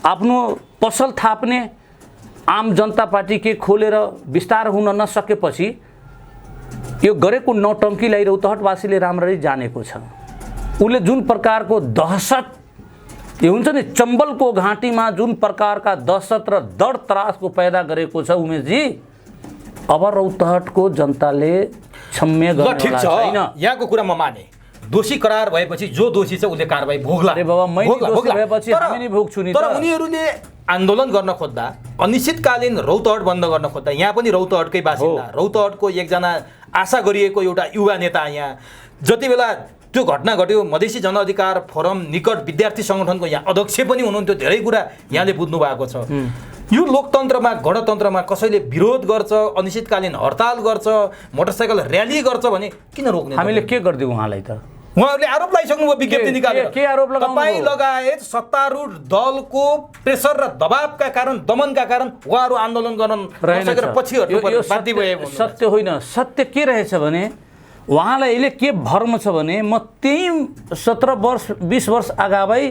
आफ्नो पसल थाप्ने, आम जनता पार्टी के खोलेर विस्तार हुन नसकेपछि यो गरेको नौटङ्कीलाई रौतहटवासीले राम्ररी जानेको छ। उसले जुन प्रकारको दहशत, यो हुन्छ नि चम्बलको घाँटीमा जुन प्रकारका दहशत र डर त्रासको पैदा गरेको छ उमेशजी, अब रौतहटको जनताले क्षम्य गर्न छैन। यहाँको कुरा म माने, दोषी करार भएपछि जो दोषी छ उसले कारबाही भोग्ला। अरे बाबा, मैले दोषी भएपछि हामी नि भोग्छु नि। तर उनीहरूले आन्दोलन गर्न खोज्दा, अनिश्चितकालीन रौतहट बन्द गर्न खोज्दा, यहाँ पनि रौतहटकै बासिन्दा, रौतहटको एकजना आशा गरिएको एउटा युवा नेता, यहाँ जति बेला त्यो घटना घट्यो, मधेसी जनअधिकार फोरम निकट विद्यार्थी सङ्गठनको यहाँ अध्यक्ष पनि हुनुहुन्थ्यो। धेरै कुरा यहाँले बुझ्नु भएको छ। यो लोकतन्त्रमा, गणतन्त्रमा कसैले विरोध गर्छ, अनिश्चितकालीन हडताल गर्छ, मोटरसाइकल र्याली गर्छ भने किन रोक्ने? हामीले के गरिदिउँ उहाँलाई? त उहाँहरूले आरोप लगाइसक्नुभयो, विज्ञप्ति निकालेर। के आरोप लगाउनु? तपाईँ लगायत सत्तारूढ दलको प्रेसर र दबावका कारण, दमनका कारण उहाँहरू आन्दोलन गर्न नसकेर पछि हट्नु बाध्य भए। सत्य होइन। सत्य के रहेछ भने उहाँलाई अहिले के भर्म छ भने म त्यही 17 वर्ष 20 वर्ष अगावै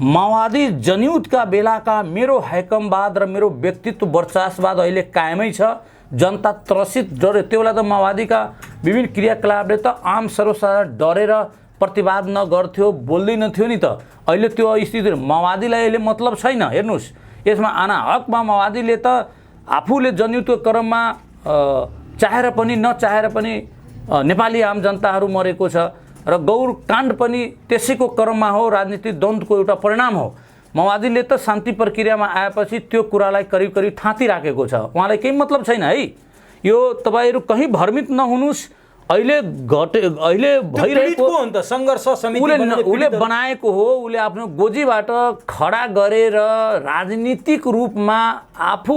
माओवादी जनयुद्धका बेलाका मेरो हैकमवाद र मेरो व्यक्तित्व वर्चस्ववाद अहिले कायमै छ। जनता त्रसित डरे। त्यो बेला त माओवादीका विभिन्न क्रियाकलापले त आम सर्वसाधारण डरेर प्रतिवाद नगर्थ्यो, बोल्दैन थियो नि त। अहिले त्यो स्थिति माओवादीलाई अहिले मतलब छैन। हेर्नुहोस्, यसमा अनाहकमा माओवादीले त आफूले जनयुद्धको क्रममा चाहेर पनि नचाहेर पनि नेपाली आम जनताहरू मरेको छ र गौर काण्ड पनि त्यसैको क्रममा हो, राजनीतिक द्वन्द्वको एउटा परिणाम हो। माओवादीले त शान्ति प्रक्रियामा आएपछि त्यो कुरालाई करिब करिब ठाँतिराखेको छ। उहाँलाई केही मतलब छैन है। यो तपाईँहरू कहीँ भ्रमित नहुनुहोस्। अहिले भइरहेको सङ्घर्ष समिति उसले बनाएको हो। उसले आफ्नो गोजीबाट खडा गरेर राजनीतिक रूपमा आफू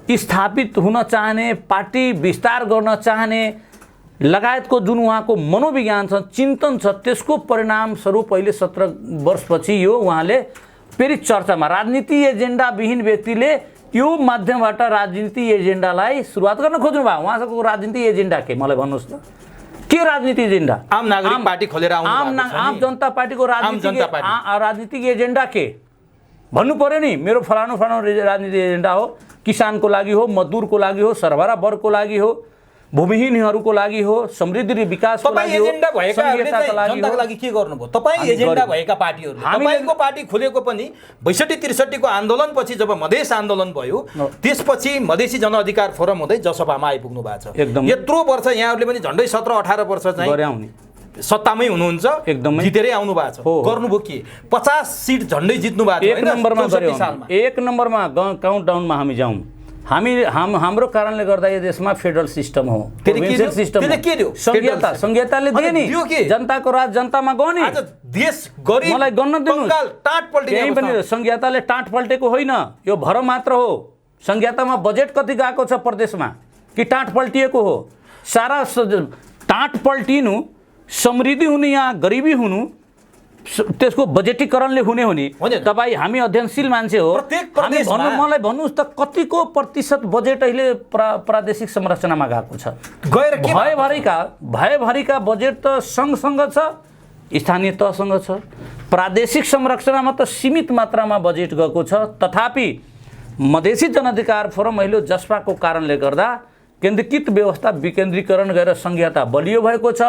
स्थापित हुन चाहने, पार्टी विस्तार गर्न चाहने लगायतको जुन उहाँको मनोविज्ञान छ, चिन्तन छ, त्यसको परिणाम स्वरूप अहिले 17 वर्षपछि यो उहाँले फेरि चर्चामा राजनीति एजेन्डा विहीन व्यक्तिले यो माध्यमबाट राजनीति एजेन्डालाई सुरुवात गर्न खोज्नु भयो। उहाँको राजनीति एजेन्डा के मलाई भन्नुहोस् त? के राजनीति एजेन्डा? आम नागरिक पार्टी खोलेर आम जनता पार्टीको राजनीतिक एजेन्डा के भन्नु पर्यो नि। मेरो फलानु राजनीतिक एजेन्डा हो, किसानको लागि हो, मजदुरको लागि हो, सरबरा वर्गको लागि हो, भूमिहीनहरूको लागि हो, समृद्धि विकासको लागि हो, संघीयताको लागि के गर्नुभयो? तपाईँ एजेन्डा भएका पार्टीहरूले, तपाईँको पार्टी खुलेको पनि 62-63 को आन्दोलनपछि जब मधेस आन्दोलन भयो, त्यसपछि मधेसी जनअधिकार फोरम हुँदै जसपामा आइपुग्नु भएको छ। एकदम यत्रो वर्ष यहाँहरूले पनि झन्डै 17-18 वर्ष चाहिँ सत्तामै हुनुहुन्छ, एकदमै जितेरै आउनु भएको छ। गर्नुभयो के? 50 सिट झन्डै जित्नु भएको छ। 1 नम्बरमा काउन्टडाउनमा हामी जाउँ। हाम्रो कारणले गर्दा यो देशमा फेडरल सिस्टम हो, प्रोभिन्सियल सिस्टम हो। संघीयताले दिए नि, जनताको राज जनतामा गयो नि। देश गरिब, मलाई गन्न दिनु। टाँट पनि संघीयताले टाँट पल्टेको होइन, यो भरम मात्र हो। संघीयतामा बजेट कति गएको छ प्रदेशमा कि टाँट पल्टिएको हो? सारा टाँट पल्टिनु, समृद्धि हुनु, यहाँ गरिबी हुनु, त्यसको बजेटीकरणले हुने हो नि। तपाईँ हामी अध्ययनशील मान्छे हो, हामी भन्नु मलाई भन्नुहोस् त कतिको प्रतिशत बजेट अहिले प्रादेशिक संरचनामा गएको छ? भयभरिका बजेट त सँगसँग छ, स्थानीय तहसँग छ। प्रादेशिक संरचनामा त सीमित मात्रामा बजेट गएको छ। तथापि मधेसी जनअधिकार फोरम अहिले जसपाको कारणले गर्दा केन्द्रीकृत व्यवस्था विकेन्द्रीकरण गरेर संघीयता बलियो भएको छ।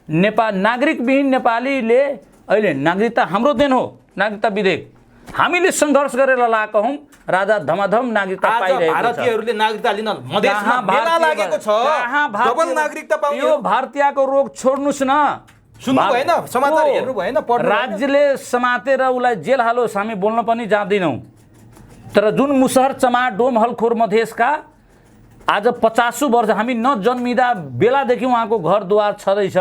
नागरिकविहीन नेपालीले अहिले नागरिकता हाम्रो देन हो, नागरिकता विधेयक हामीले सङ्घर्ष गरेर लगाएको हौँ, राजा धमाधम नागरिकता पाइरहेको छ। भारतीयहरूले नागरिकता लिन मधेसमा मेला लागेको छ, डबल नागरिकता पाउने। यो भारतीयको रोग छोड्नुस् न, सुन्नु भएन, समाचार हेर्नु भएन, पढ्नु। राज्यले समातेर उसलाई जेल हालोस्, हामी बोल्न पनि जाँदैनौँ। तर जुन मुसहर चमार डोम हलखोर मधेसका आज 50 वर्ष हामी नजन्मिँदा बेलादेखि उहाँको घरद्वार छँदैछ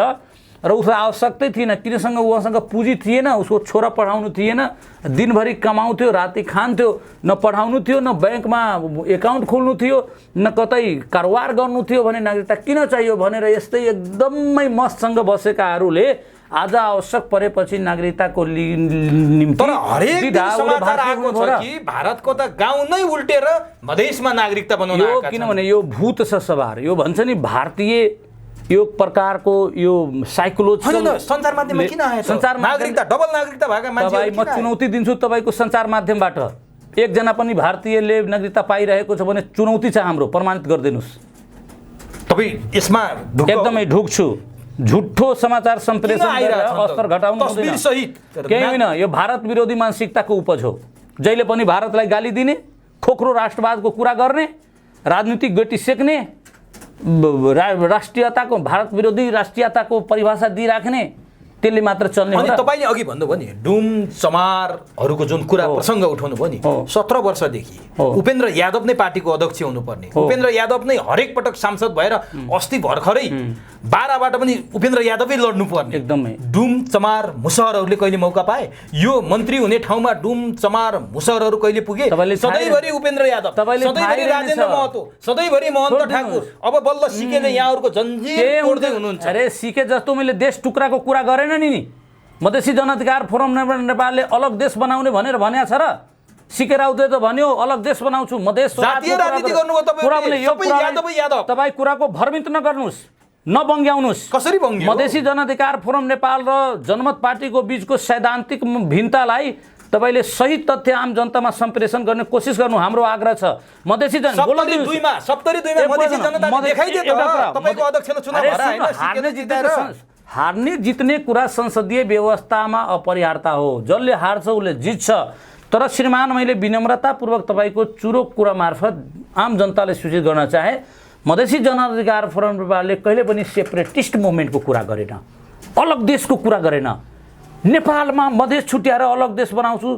र उसलाई आवश्यकतै थिएन, किनसँग उहाँसँग पुँजी थिएन, उसको छोरा पढाउनु थिएन, दिनभरि कमाउँथ्यो, राति खान्थ्यो, न पढाउनु थियो, न ब्याङ्कमा एकाउन्ट खोल्नु थियो, न कतै कारोबार गर्नु थियो भने नागरिकता किन चाहियो भनेर यस्तै एकदमै मस्तसँग बसेकाहरूले आज आवश्यक परेपछि नागरिकताको निम्ति तर हरेक दिन समाचार आएको छ कि भारतको त गाउँ नै उल्टेर मधेसमा नागरिकता बनाउन आएका छन्। किनभने यो भूत छ सवार, यो भन्छ नि भारतीय यो प्रकारको यो साइकोलोजिकल सञ्चार माध्यममा किन आयो? सञ्चार नागरिकता डबल नागरिकता भएका मान्छेहरू म चुनौती दिन्छु तपाईँको सञ्चार माध्यमबाट। एकजना पनि भारतीयले नागरिकता पाइरहेको छ भने चुनौती छ हाम्रो, प्रमाणित गरिदिनुहोस्। तपाईँ यसमा एकदमै ढुक्छु। झुट्ठो समाचार सम्प्रेषण गरेर अस्तर घटाउनु तस्बिर सहित केही होइन, यो भारत विरोधी मानसिकताको उपज हो। जहिले पनि भारतलाई गाली दिने, खोक्रो राष्ट्रवादको कुरा गर्ने, राजनीतिक गोटी सेक्ने, राष्ट्रियताको भारत विरोधी राष्ट्रियताको परिभाषा दिइराख्ने, त्यसले मात्र चल्ने हो। अनि तपाईँले अघि भन्नुभयो नि डुम चमारहरूको जुन कुरा प्रसङ्ग उठाउनु भयो नि, 17 वर्षदेखि उपेन्द्र यादव नै पार्टीको अध्यक्ष हुनुपर्ने, उपेन्द्र यादव नै हरेक पटक सांसद भएर अस्ति भर्खरै बाराबाट पनि उपेन्द्र यादवै लड्नु पर्ने। एकदमै डुम चमार मुसहरहरूले कहिले मौका पाए? यो मन्त्री हुने ठाउँमा डुम चमार मुसहरहरू कहिले पुगे? सधैँभरि उपेन्द्र यादव, सधैँभरि राजेन्द्र महतो, सधैँभरि महन्त ठाकुर, अब बल्ल सिकेले यहाँहरूको जन्जिर तोड्दै हुनुहुन्छ। अरे सिके जस्तो मैले देश टुक्राको कुरा गरेन नि। मधेसी जनअधिकार फोरम नेपालले अलग देश बनाउने भनेर भनेको छ र? सिके राउतले त भन्यो अलग देश बनाउँछु, मधेस जातीय राजनीति गर्नुभयो तपाईँ। तपाईँ कुराको भ्रमित नगर्नुहोस्, नबङ्ग्याउनुहोस्। कसरी बङ्ग्यो? मधेसी जनअधिकार फोरम नेपाल र जनमत पार्टीको बीचको सैद्धान्तिक भिन्नतालाई तपाईले सही तथ्य आम जनतामा सम्प्रेषण गर्ने कोसिस गर्नु हाम्रो आग्रह छ। मधेसी जन 72 मा मधेसी जनताले देखाइदियो त तपाईको अध्यक्षले चुनाव हराएन। हार्ने जित्ने कुरा संसदीय व्यवस्थामा अपरिहार्यता हो। जसले हार्छ उसले जित्छ। तर श्रीमान मैले विनम्रतापूर्वक तपाईको चुरो कुरा मार्फत आम जनताले सूचित गर्न चाहे, मधेसी जनअधिकार फोरम नेपालले कहिले पनि सेपरेटिस्ट मुभमेन्टको कुरा गरेन, अलग देशको कुरा गरेन। नेपालमा मधेस छुट्याएर अलग देश बनाउँछु,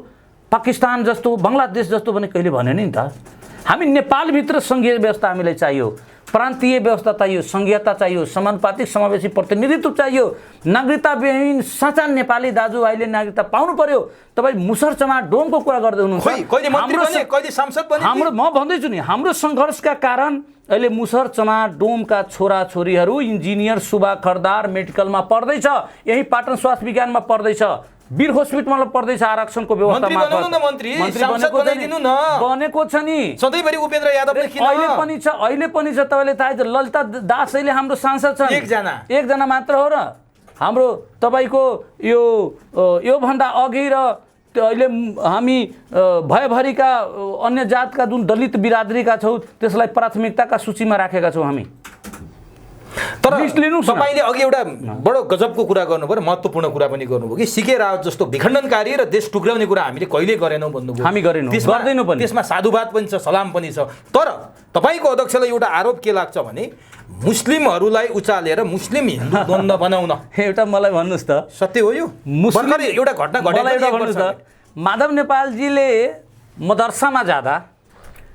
पाकिस्तान जस्तो बङ्गलादेश जस्तो भने कहिले भनेन नि त। हामी नेपालभित्र सङ्घीय व्यवस्था हामीलाई चाहियो, प्रान्तीय व्यवस्था चाहियो, सङ्घीयता चाहियो, समानुपातिक समावेशी प्रतिनिधित्व चाहियो। नागरिकताविहीन साँचा नेपाली दाजुभाइले नागरिकता पाउनु पर्यो। तपाईँ मुसहर चमार डोमको कुरा गर्दै हुनुहुन्छ। म भन्दैछु नि, हाम्रो सङ्घर्षका कारण अहिले मुसहर चमार डोमका छोराछोरीहरू इन्जिनियर सुबा खरदार मेडिकलमा पढ्दैछ, यही पाटन स्वास्थ्य विज्ञानमा पढ्दैछ, वीर हस्पिटलमा पढ्दैछ। आरक्षणको व्यवस्था बनेको छ नि, सधैँभरि उपेन्द्र यादवले किन अहिले पनि छ। तपाईँले थाहा छ ललिता दास अहिले हाम्रो सांसद छन्, एकजना मात्र हो र हाम्रो तपाईँको योभन्दा अघि र अहिले हामी भयभरिका अन्य जातका जुन दलित बिरादरीका छौँ त्यसलाई प्राथमिकताका सूचीमा राखेका छौँ हामी। तर तपाईँले अघि एउटा बडो गजबको कुरा गर्नुभयो र महत्त्वपूर्ण कुरा पनि गर्नुभयो कि सिके राव जस्तो विखण्डनकारी र देश टुक्राउने कुरा हामीले कहिले गरेनौँ भन्नुभयो। हामी गरेनौँ, गर्दैनौँ पनि। त्यसमा साधुवाद पनि छ, सलाम पनि छ। तर तपाईँको अध्यक्षलाई एउटा आरोप के लाग्छ भने मुस्लिमहरूलाई उचालेर मुस्लिम हिन्दू द्वन्द्व बनाउन। एउटा मलाई भन्नुहोस् त, सत्य हो यो? एउटा घटना घटेको। माधव नेपालजीले मदरसामा जाँदा,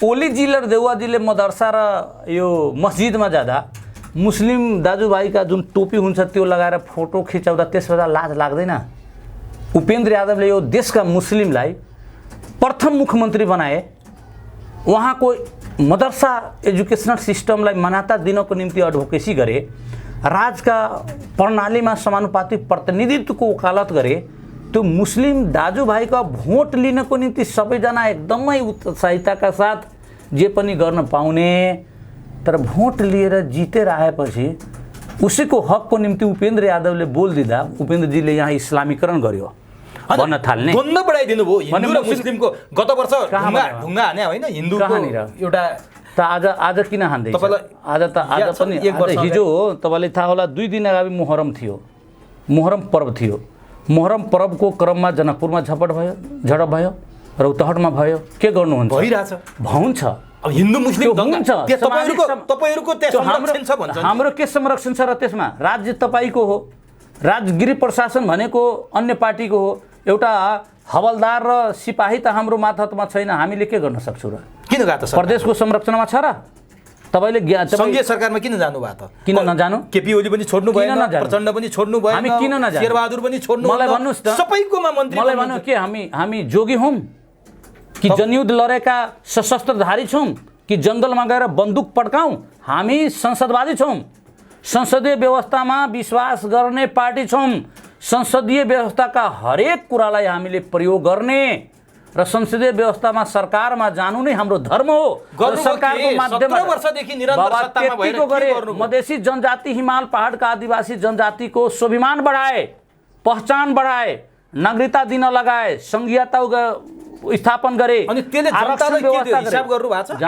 ओलीजीले र देउवाजीले मदरसा र यो मस्जिदमा जाँदा मुस्लिम दाजुभाइका जुन टोपी हुन्छ त्यो लगाएर फोटो खिचाउँदा त्यसबाट लाज लाग्दैन? उपेन्द्र यादवले यो देशका मुस्लिमलाई प्रथम मुख्यमन्त्री बनाए, उहाँको मदरसा एजुकेसनल सिस्टमलाई मान्यता दिनको निम्ति एडभोकेसी गरे, राजका प्रणालीमा समानुपातिक प्रतिनिधित्वको वकालत गरे, त्यो मुस्लिम दाजुभाइका भोट लिनको निम्ति सबैजना एकदमै उत्साहिताका साथ जे पनि गर्न पाउने, तर भोट लिएर जितेर आएपछि उसैको हकको निम्ति उपेन्द्र यादवले बोलिदिँदा उपेन्द्रजीले यहाँ इस्लामीकरण गर्यो भन्न थाल्ने, द्वन्द बढाइदिनु भयो हिन्दू र मुस्लिमको। गत वर्ष ढुङ्गा हाने होइन हिन्दूको एउटा, त आज किन हान्दैछ? आज पनि हिजो हो, तपाईँलाई थाहा होला 2 दिन अगाडि मोहरम थियो, मोहरम पर्व थियो। मोहरम पर्वको क्रममा जनकपुरमा झडप भयो, रौतहटमा भयो। के गर्नुहुन्छ? भइरहेछ, हुन्छ। अब हिन्दू मुस्लिम तपाईहरुको त्यहाँ संरक्षण छ भन्छ। हाम्रो के संरक्षण छ र त्यसमा? राज्य तपाईको हो, राजगिरी प्रशासन भनेको अन्य पार्टीको हो। एउटा हवलदार र सिपाही त हाम्रो मातहतमा छैन, हामीले के गर्न सक्छौँ र? किन गएको त? प्रदेशको संरक्षणमा छ र? तपाईले संघीय सरकारमा किन जानु भयो त? किन नजानु? केपी ओली पनि छोड्नु भएन, प्रचण्ड पनि छोड्नु भएन, हामी किन नजानु? शेरबहादुर पनि छोड्नु भएन। मलाई भन्नुस् त, सबैकोमा मन्त्री। मलाई भन्नु के हामी जोगी हौं कि जनयुद्ध लडेका सशस्त्रधारी छौं कि जंगलमा गएर बन्दुक पड्काउँ? हामी संसदवादी छौं, संसदीय व्यवस्थामा विश्वास गर्ने पार्टी छौं। संसदीय व्यवस्थाका हरेक कुरालाई हामीले प्रयोग गर्ने र संसदीय व्यवस्थामा सरकारमा जानु नै हाम्रो धर्म हो। सरकारको माध्यमबाट 17 वर्षदेखि निरन्तर सत्तामा भएर के गर्नु? मधेसी जनजाति, हिमाल पहाडका आदिवासी जनजातिको स्वाभिमान बढाए, पहिचान बढाए, नागरिकता दिन लगाए, संघीयता स्थापन गरे। अनि त्यसले जनतालाई के हिसाब गर्नु भएको छ?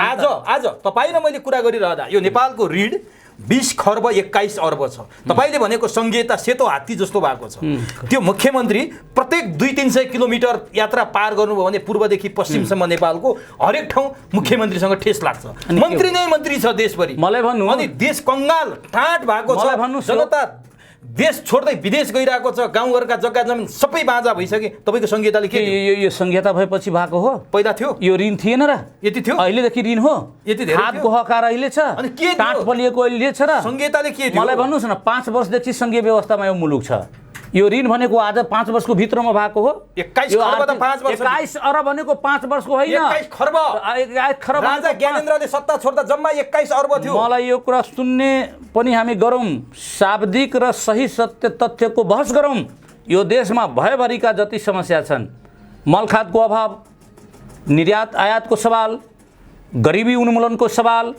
आज तपाईँ र मैले कुरा गरिरहँदा यो नेपालको ऋण 20 खर्ब 21 अर्ब छ। तपाईले भनेको संघीयता सेतो हात्ती जस्तो भएको छ। त्यो मुख्यमन्त्री प्रत्येक 200-300 किलोमिटर यात्रा पार गर्नुभयो भने पूर्वदेखि पश्चिमसम्म नेपालको हरेक ठाउँ मुख्यमन्त्रीसँग ठेस लाग्छ। मन्त्री नै मन्त्री छ देशभरि। मलाई भन्नु, अनि देश कंगाल ठाट भएको छ। जनता देश छोड्दै विदेश गइरहेको छ। गाउँघरका जग्गा जमिन सबै बाँझा भइसके। तपाईको संघीयताले के? यो संघीयता भएपछि भएको हो? पहिला थियो? यो ऋण थिएन र? यति थियो? अहिलेदेखि ऋण हो। यति धेरै हातको हकार अहिले छ, अनि के काठ बलिएको अहिले छ र? संघीयताले के थियो? मलाई भन्नुस् न, 5 वर्षदेखि संघीय व्यवस्थामा यो मुलुक छ। यो ऋण भनेको आज 5 वर्षको भित्रमा भएको हो। 21 खर्ब त 5 वर्ष। 21 अरब भनेको 5 वर्षको होइन, 21 खर्ब। 21 खर्ब। राजा ज्ञानेन्द्रले सत्ता छोड्दा जम्मा 21 अर्ब थियो। मलाई यो कुरा सुन्ने पनि हामी गरौँ, शाब्दिक र सही सत्य तथ्यको बहस गरौँ। यो देशमा भयभरिका जति समस्या छन्, मलखातको अभाव, निर्यात आयातको सवाल, गरिबी उन्मूलनको सवाल,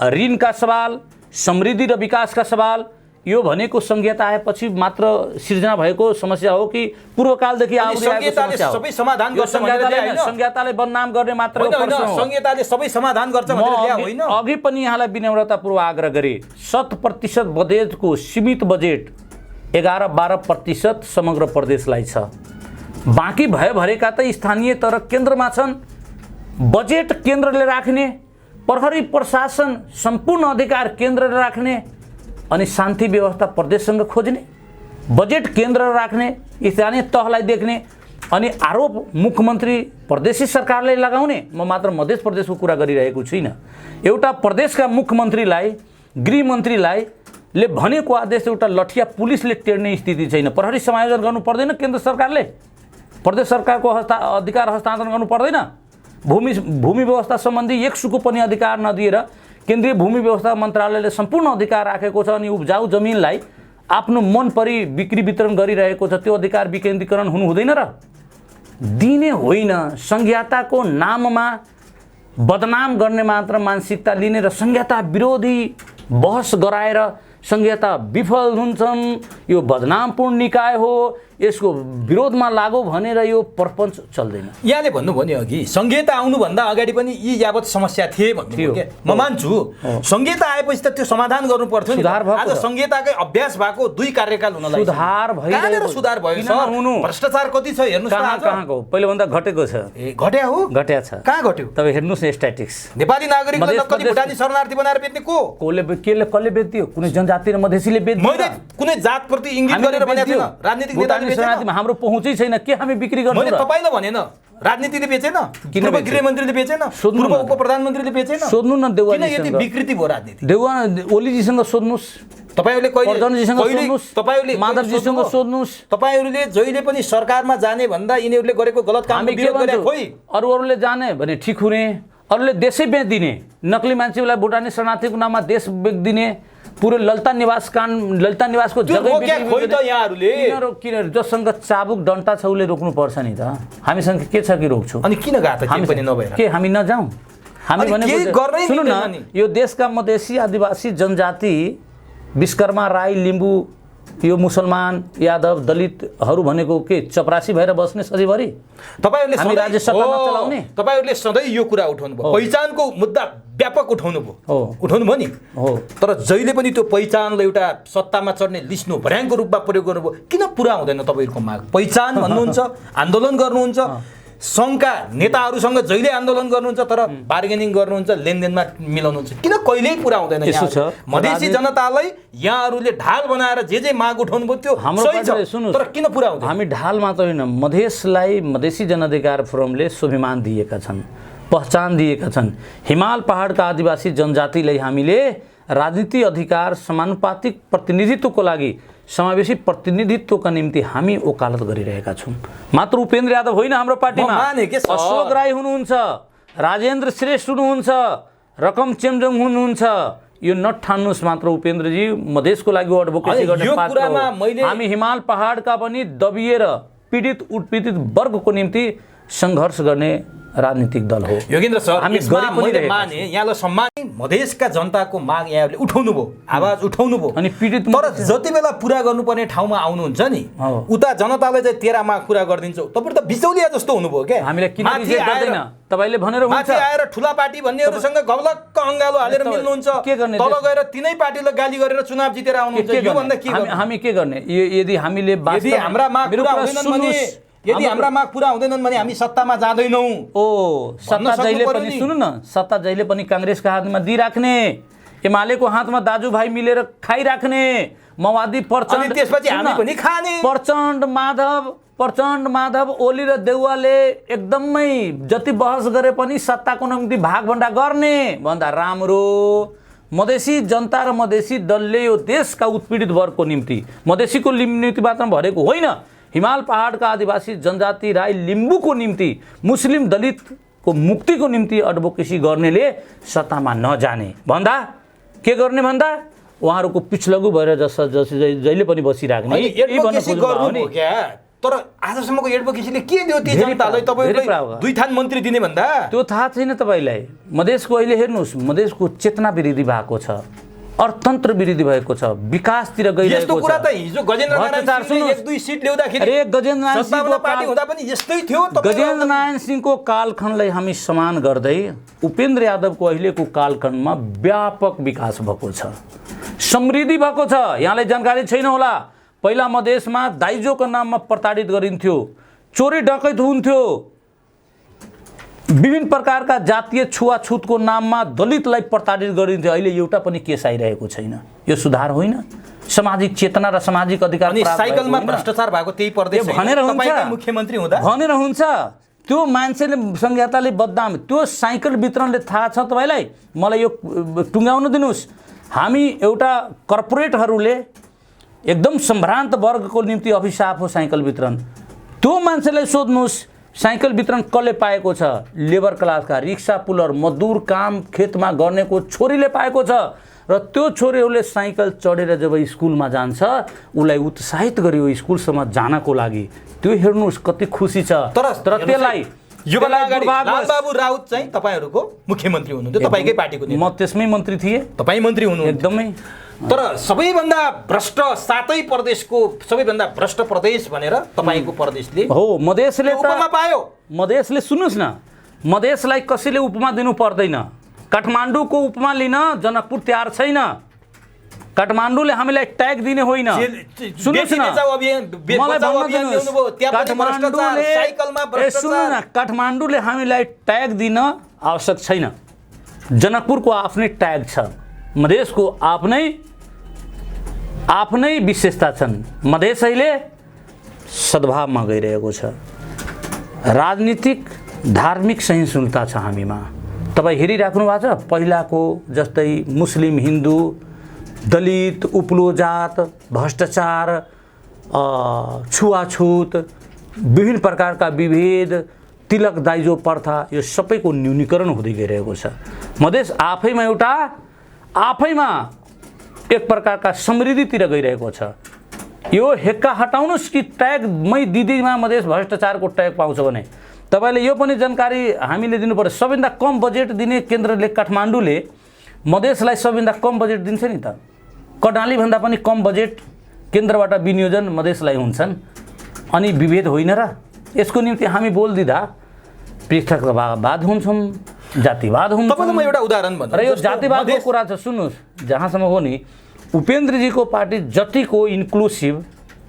ऋणका सवाल, समृद्धि र विकासका सवाल, यो भनेको संघीयता आएपछि मात्र सिर्जना भएको समस्या हो कि पूर्वकालदेखि आउँदै समस्या हो? सबै समाधान गर्छ संघीयताले बदनाम गर्ने मात्र हो? संघीयताले सबै समाधान गर्छ भनेर होइन। अघि पनि यहाँलाई विनम्रतापूर्वक आग्रह गरे, 100% बजेटको सीमित बजेट 11-12% समग्र प्रदेशलाई छ। बाँकी भएभरेका त स्थानीय तर केन्द्रमा छन्। बजेट केन्द्रले राख्ने, प्रहरी प्रशासन सम्पूर्ण अधिकार केन्द्रले राख्ने, अनि शान्ति व्यवस्था प्रदेशसँग खोज्ने, बजेट केन्द्र राख्ने, स्थानीय तहलाई देख्ने, अनि आरोप मुख्यमन्त्री प्रदेशी सरकारले लगाउने। म मात्र मध्य प्रदेशको कुरा गरिरहेको छुइनँ। एउटा प्रदेशका मुख्यमन्त्रीलाई, गृहमन्त्रीलाई ले भनेको आदेश एउटा लठिया पुलिसले टेर्ने स्थिति छैन। प्रहरी समायोजन गर्नु पर्दैन केन्द्र सरकारले? प्रदेश सरकारको अधिकार हस्तान्तरण गर्नु पर्दैन? भूमि व्यवस्था सम्बन्धी एक सुको पनि अधिकार नदिएर केन्द्रीय भूमि व्यवस्था मन्त्रालयले सम्पूर्ण अधिकार राखेको छ। अनि उब्जाउ जमिनलाई आफ्नो मन परी बिक्री वितरण गरिरहेको छ। त्यो अधिकार विकेन्द्रीकरण हुनु हुँदैन र? दिने होइन, संघीयताको नाममा बदनाम गर्ने मात्र मानसिकता लिने र संघीयता विरोधी बहस गराएर संघीयता विफल हुन्छन्, यो बदनामपूर्ण निकाय हो, यसको विरोधमा लागो भनेर यो प्रपञ्च चल्दैन। यहाँले भन्नुभयो नि अघि संघीयता आउनुभन्दा अगाडि पनि यी यावत समस्या थिए भन्नुभयो के? म मान्छु, संघीयता आएपछि त त्यो समाधान गर्नु पर्थ्यो नि। आज संघीयताकै अभ्यास भएको 2 कार्यकाल हुन लाग्यो। सुधार भइरहेको, सुधार भयो सर। भ्रष्टाचार कति छ हेर्नुस् त। कहाँको? पहिले भन्दा घटेको छ। घट्या हो? घट्या छ। कहाँ घट्यो? तपाईँ हेर्नुस् न स्ट्याटिक्स। नेपाली नागरिकलाई कति भुटानी शरणार्थी बनाएर बेच्ने को? कसले बेच्दियो? कुनै जनजाति र मधेसीले बेच्दियो? मैले कुनै जातप्रति इङ्गित गरेर भनेको थिएन। राजनीतिक नेताले हाम्रो पहुँचै छैन के हामी बिक्री गर्छौँ? मैले तपाईलाई भनेन, राजनीतिले बेचेन, पूर्व गृहमन्त्रीले बेचेन, पूर्व उपप्रधानमन्त्रीले बेचेन। सोध्नु न देउवानी, किन यति विकृति भयो राजनीति? देउवानी ओलीजीसँग सोध्नुस्, तपाईहरुले कहिले सोध्नुस्, तपाईहरुले माधवजीसँग सोध्नुस्। तपाईहरुले जहिले पनि सरकारमा जाने भन्दा यिनीहरुले गरेको गलत काम विरोध गरे। खोइ अरूले जाने भने ठीक हुने, अरूले देशै बेच्दिने, नक्ली मान्छेलाई भुटानी शरणार्थीको नाममा देश बेच्दिने, पुरो ललिता निवासको जग्गै किन जससँग चाबुक डन्टा छ उसले रोक्नुपर्छ नि त। हामीसँग के छ कि रोक्छौँ? अनि किन गएको त हामी पनि नभएर के हामी नजाउँ? हामी भनेको सुन्नु न, यो देशका मधेसी आदिवासी जनजाति विश्वकर्मा राई लिम्बू यो मुसलमान यादव दलितहरू भनेको के चपरासी भएर बस्ने सधैँभरि? तपाईहरुले राज्य सत्तामा चलाउने? तपाईहरुले सधैँ यो कुरा उठाउनु भयो, पहिचानको मुद्दा व्यापक उठाउनु भयो नि। तर जहिले पनि त्यो पहिचानलाई एउटा सत्तामा चढ्ने लिस्नो भर्याङको रूपमा प्रयोग गर्नुभयो। किन पुरा हुँदैन तपाईहरुको माग? पहिचान भन्नुहुन्छ, आन्दोलन गर्नुहुन्छ, सङ्घका नेताहरूसँग जहिले आन्दोलन गर्नुहुन्छ तर बार्गेनिङ गर्नुहुन्छ, लेनदेनमा मिलाउनुहुन्छ, किन कहिल्यै पुरा हुँदैन? यसो छ, मधेसी जनतालाई यहाँहरूले ढाल बनाएर जे माग उठाउनु भयो त्यो सही छ, तर किन पुरा हुँदैन? हामी ढाल मात्र होइन, मधेसलाई मधेसी जनअधिकार फोरमले स्वाभिमान दिएका छन्, पहचान दिएका छन्। हिमाल पहाडका आदिवासी जनजातिलाई हामीले राजनीति अधिकार समानुपातिक प्रतिनिधित्वको लागि, समावेशी प्रतिनिधित्वका निम्ति हामी वकालत गरिरहेका छौँ। मात्र उपेन्द्र यादव होइन हाम्रो पार्टीमा, अशोक राई हुनुहुन्छ, राजेन्द्र श्रेष्ठ हुनुहुन्छ, रकम चेम्जोङ हुनुहुन्छ। यो नठान्नुहोस् मात्र उपेन्द्रजी मधेसको लागि एडभोकेसी गर्ने पात्र हो। हामी हिमाल पहाडका पनि दबिएर पीडित उत्पीडित वर्गको निम्ति सङ्घर्ष गर्ने राजनीतिक दल हो। योगेन्द्र सर, मैले माने यहाँलाई सम्मान, मधेसका जनताको माग यहाँहरूले उठाउनु भयो, आवाज उठाउनु भयो, अनि पीडित तर जति बेला पुरा गर्नुपर्ने ठाउँमा आउनुहुन्छ नि, उता जनतालाई चाहिँ तेरा माग पुरा गरिदिन्छौ। तपाईहरु त बिचौलिया जस्तो हुनुभयो क्या। हामीले किन रिजेक्ट गर्दैन तपाईले भनेर हुन्छ, माथि आएर ठुला पार्टी भन्नेहरुसँग गलक्क अंगालो हालेर मिल्नुहुन्छ, तल गएर तिनै पार्टीलाई गाली गरेर चुनाव जितेर आउनुहुन्छ। यो भन्दा के हामी के गर्ने? यदि हामीले हाम्रा माग पुरा हुँदैनन् भने, यदि हाम्रा माग पुरा हुँदैनन् भने हामी सत्तामा जाँदैनौँ। सत्ता जहिले पनि सुन्नु न, सत्ता जहिले पनि काङ्ग्रेसका हातमा दिइराख्ने, एमालेको हातमा दाजुभाइ मिलेर खाइराख्ने, माओवादी प्रचण्ड त्यसपछि हामी पनि खाने, प्रचण्ड माधव ओली र देउवाले एकदमै जति बहस गरे पनि सत्ताको निम्ति भागभण्डा गर्ने भन्दा राम्रो मधेसी जनता र मधेसी दलले यो देशका उत्पीडित वर्गको निम्ति, मधेसीको निम्ति मात्र भरेको होइन, हिमाल पहाडका आदिवासी जनजाति राई लिम्बूको निम्ति, मुस्लिम दलितको मुक्तिको निम्ति एडभोकेसी गर्नेले सत्तामा नजाने भन्दा के गर्ने भन्दा उहाँहरूको पिछलगु भएर जहिले पनि बसिराख्ने। तर आजसम्मको एडभोकेसीले के दियो ती जनतालाई? तपाईहरुले दुई थान मन्त्री दिने भन्दा त्यो थाहा छैन तपाईलाई। मधेसको अहिले हेर्नुस्, मधेसको चेतना विरोधी भएको छ, अर्थतन्त्र विरोधी भएको छ, विकासतिर गइरहेको छ। यस्तो कुरा त हिजो गजेन्द्र नारायण सिंहले एक दुई सिट ल्याउँदाखेरि गजेन्द्र नारायण सिंहको पार्टी हुँदा पनि यस्तै थियो। गजेन्द्र नारायण सिंहको कालखण्डलाई हामी समान गर्दै उपेन्द्र यादवको अहिलेको कालखण्डमा व्यापक विकास भएको छ, समृद्धि भएको छ। यहाँलाई जानकारी छैन होला, पहिला मधेसमा दाइजोको नाममा प्रताडित गरिन्थ्यो, चोरी डकैत हुन्थ्यो, विभिन्न प्रकारका जातीय छुवाछुतको नाममा दलितलाई प्रताडित गरिन्थ्यो। अहिले एउटा पनि केस आइरहेको छैन। यो सुधार होइन? सामाजिक चेतना र सामाजिक अधिकार साइकलमा भ्रष्टाचार भएको त्यही प्रदेश भनेर हुन्छ, मुख्यमन्त्री हुँदा भनेर हुन्छ। त्यो मान्छेले संहिताले बदनाम, त्यो साइकल वितरणले थाहा छ तपाईलाई? मलाई यो टुङ्गाउन दिनुस्। हामी एउटा कर्पोरेटहरूले एकदम सम्भ्रान्त वर्गको निम्ति अभिशाप हो साइकल वितरण। त्यो मान्छेलाई सोध्नुहोस् साइकल वितरण कसले पाएको छ? लेबर क्लासका रिक्सा पुलर मजदुर काम खेतमा गर्नेको छोरीले पाएको छ। र त्यो छोरीहरूले साइकल चढेर जब स्कुलमा जान्छ उसलाई उत्साहित गरियो स्कुलसम्म जानको लागि। त्यो हेर्नुहोस् कति खुसी छ। तर त्यसलाई लालबाबु राउत चाहिँ तपाईहरुको मुख्यमन्त्री हुनुहुन्थ्यो, तपाईकै पार्टीको। म त्यसमै मन्त्री थिएँ, तपाई मन्त्री हुनुहुन्थ्यो एकदमै। तर सबैभन्दा भ्रष्ट सातै प्रदेशको सबैभन्दा भ्रष्ट प्रदेश भनेर तपाईको प्रदेशले हो। मधेसले उपमा पायो। मधेसले सुन्नुस् न, मधेसलाई कसैले उपमा दिनु पर्दैन। काठमाडौँको उपमा लिन जनकपुर तयार छैन। काठमाडौँले हामीलाई ट्याग दिने होइन। सुन्नुस् न, मलाई भन्न दिनुस्, काठमाडौँले हामीलाई ट्याग दिन आवश्यक छैन। जनकपुरको आफ्नै ट्याग छ, मधेसको आफ्नै विशेषता छन्। मधेस अहिले सद्भावमा गइरहेको छ, राजनीतिक धार्मिक सहिष्णुता छ हामीमा। तपाईँ हेरिराख्नु भएको छ पहिलाको जस्तै मुस्लिम हिन्दू दलित उपलो जात भ्रष्टाचार छुवाछुत विभिन्न प्रकारका विभेद तिलक दाइजो प्रथा यो सबैको न्यूनीकरण हुँदै गइरहेको छ। मधेस आफैमा एक प्रकारका समृद्धितिर गइरहेको छ। यो हेक्का हटाउनुस् कि ट्यागमै दिदीमा मधेस भ्रष्टाचारको ट्याग पाउँछ भने तपाईँले यो पनि जानकारी हामीले दिनु पर्यो। सबैभन्दा कम बजेट दिने केन्द्रले काठमाडौँले मधेसलाई सबैभन्दा कम बजेट दिन्छ नि त। कर्णालीभन्दा पनि कम बजेट केन्द्रबाट विनियोजन मधेसलाई हुन्छन्। अनि विभेद होइन र? यसको निम्ति हामी बोलिदिँदा पृथकवाद हुन्छौँ, जातिवाद हुन्छ। तपाईँलाई म एउटा उदाहरण भन्छु। र यो जातिवादको कुरा छ, सुन्नुहोस्, जहाँसम्म हो नि उपेन्द्रजीको पार्टी जतिको इन्क्लुसिभ